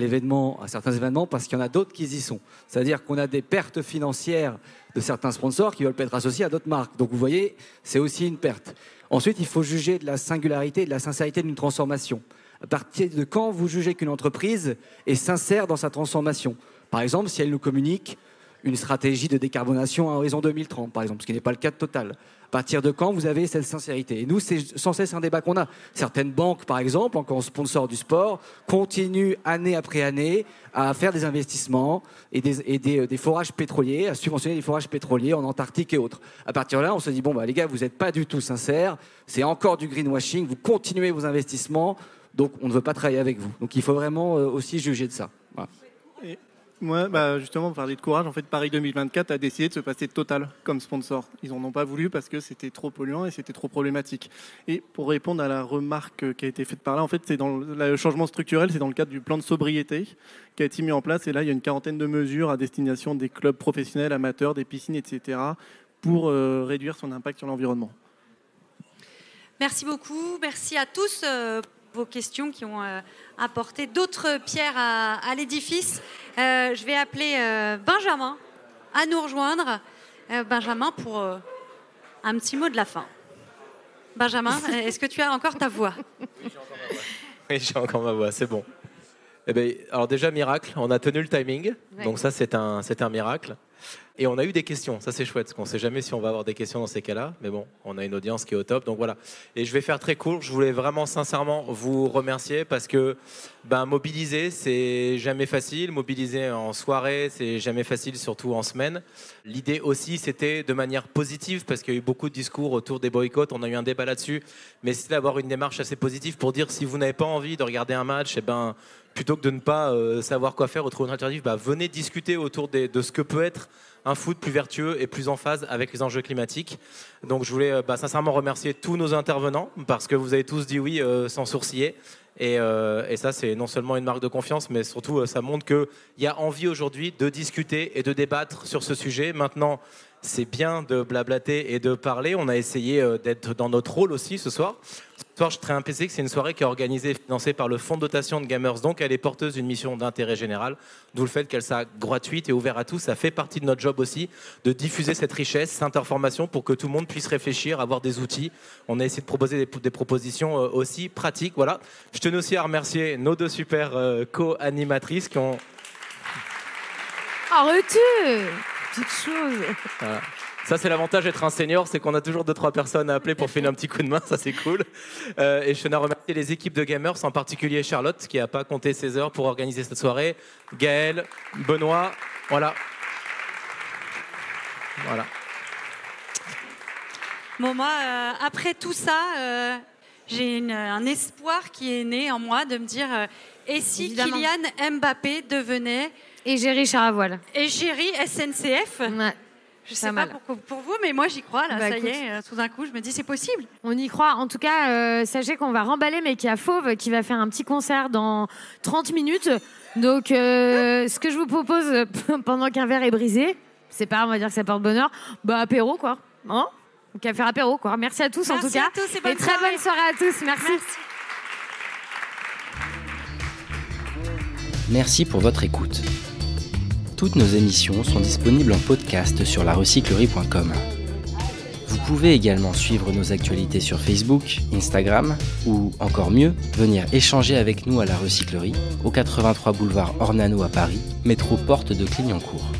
certains événements, parce qu'il y en a d'autres qui y sont. C'est-à-dire qu'on a des pertes financières de certains sponsors qui veulent pas être associés à d'autres marques. Donc vous voyez, c'est aussi une perte. Ensuite, il faut juger de la singularité et de la sincérité d'une transformation. À partir de quand vous jugez qu'une entreprise est sincère dans sa transformation? Par exemple, si elle nous communique une stratégie de décarbonation à horizon 2030, par exemple, ce qui n'est pas le cas de Total. À partir de quand vous avez cette sincérité? Et nous, c'est sans cesse un débat qu'on a. Certaines banques, par exemple, encore sponsors du sport, continuent année après année à faire des investissements et des forages pétroliers, à subventionner des forages pétroliers en Antarctique et autres. À partir de là, on se dit, bon, les gars, vous n'êtes pas du tout sincères, c'est encore du greenwashing, vous continuez vos investissements, donc on ne veut pas travailler avec vous. Donc il faut vraiment aussi juger de ça. Voilà. Et moi, justement, pour parler de courage, en fait, Paris 2024 a décidé de se passer de Total comme sponsor. Ils n'en ont pas voulu parce que c'était trop polluant et c'était trop problématique. Et pour répondre à la remarque qui a été faite par là, en fait, c'est dans le changement structurel, c'est dans le cadre du plan de sobriété qui a été mis en place. Et là, il y a une quarantaine de mesures à destination des clubs professionnels, amateurs, des piscines, etc., pour réduire son impact sur l'environnement. Merci beaucoup. Merci à tous. Vos questions qui ont apporté d'autres pierres à l'édifice. Je vais appeler Benjamin à nous rejoindre. Benjamin, pour un petit mot de la fin. Benjamin, est-ce que tu as encore ta voix? Oui, j'ai encore ma voix, c'est bon. Eh bien, alors déjà, miracle, on a tenu le timing, ouais. Donc ça, c'est un miracle. Et on a eu des questions, ça c'est chouette, parce qu'on ne sait jamais si on va avoir des questions dans ces cas-là, mais bon, on a une audience qui est au top, donc voilà. Et je vais faire très court, je voulais vraiment sincèrement vous remercier, parce que mobiliser, c'est jamais facile, mobiliser en soirée, c'est jamais facile, surtout en semaine. L'idée aussi, c'était de manière positive, parce qu'il y a eu beaucoup de discours autour des boycotts, on a eu un débat là-dessus, mais c'était d'avoir une démarche assez positive pour dire, si vous n'avez pas envie de regarder un match, plutôt que de ne pas savoir quoi faire ou trouver une alternative, venez discuter autour de ce que peut être un foot plus vertueux et plus en phase avec les enjeux climatiques. Donc je voulais sincèrement remercier tous nos intervenants parce que vous avez tous dit oui sans sourciller. Et ça, c'est non seulement une marque de confiance, mais surtout, ça montre qu'il y a envie aujourd'hui de discuter et de débattre sur ce sujet. Maintenant, c'est bien de blablater et de parler. On a essayé d'être dans notre rôle aussi ce soir. Ce soir, je tiens à préciser que c'est une soirée qui est organisée et financée par le Fonds de dotation de Gamers. Donc, elle est porteuse d'une mission d'intérêt général. D'où le fait qu'elle soit gratuite et ouverte à tous. Ça fait partie de notre job aussi de diffuser cette richesse, cette information pour que tout le monde puisse réfléchir, avoir des outils. On a essayé de proposer des propositions aussi pratiques. Voilà. Je tenais aussi à remercier nos deux super co-animatrices qui ont... Arrêtez! Petite chose. Voilà. Ça, c'est l'avantage d'être un senior, c'est qu'on a toujours 2-3 personnes à appeler pour filer un petit coup de main, ça c'est cool. Et je tenais à remercier les équipes de Gamers, en particulier Charlotte, qui n'a pas compté ses heures pour organiser cette soirée. Gaël, Benoît, voilà. Bon, moi, après tout ça, j'ai un espoir qui est né en moi de me dire et si Évidemment. Kylian Mbappé devenait Égérie Charavoile. Égérie SNCF. Ouais. Je sais pas pour vous, mais moi j'y crois. Là, ça y est, tout d'un coup, je me dis c'est possible. On y croit. En tout cas, sachez qu'on va remballer, mais qu'il y a Fauve qui va faire un petit concert dans 30 minutes. Donc, ce que je vous propose, pendant qu'un verre est brisé, c'est pas, on va dire que ça porte bonheur, apéro, quoi. Hein? Donc, à faire apéro, quoi. Merci à tous, en tout cas. Merci à tous et bonne très bonne soirée à tous. Merci. Merci pour votre écoute. Toutes nos émissions sont disponibles en podcast sur larecyclerie.com. Vous pouvez également suivre nos actualités sur Facebook, Instagram ou, encore mieux, venir échanger avec nous à la Recyclerie, au 83 boulevard Ornano à Paris, métro porte de Clignancourt.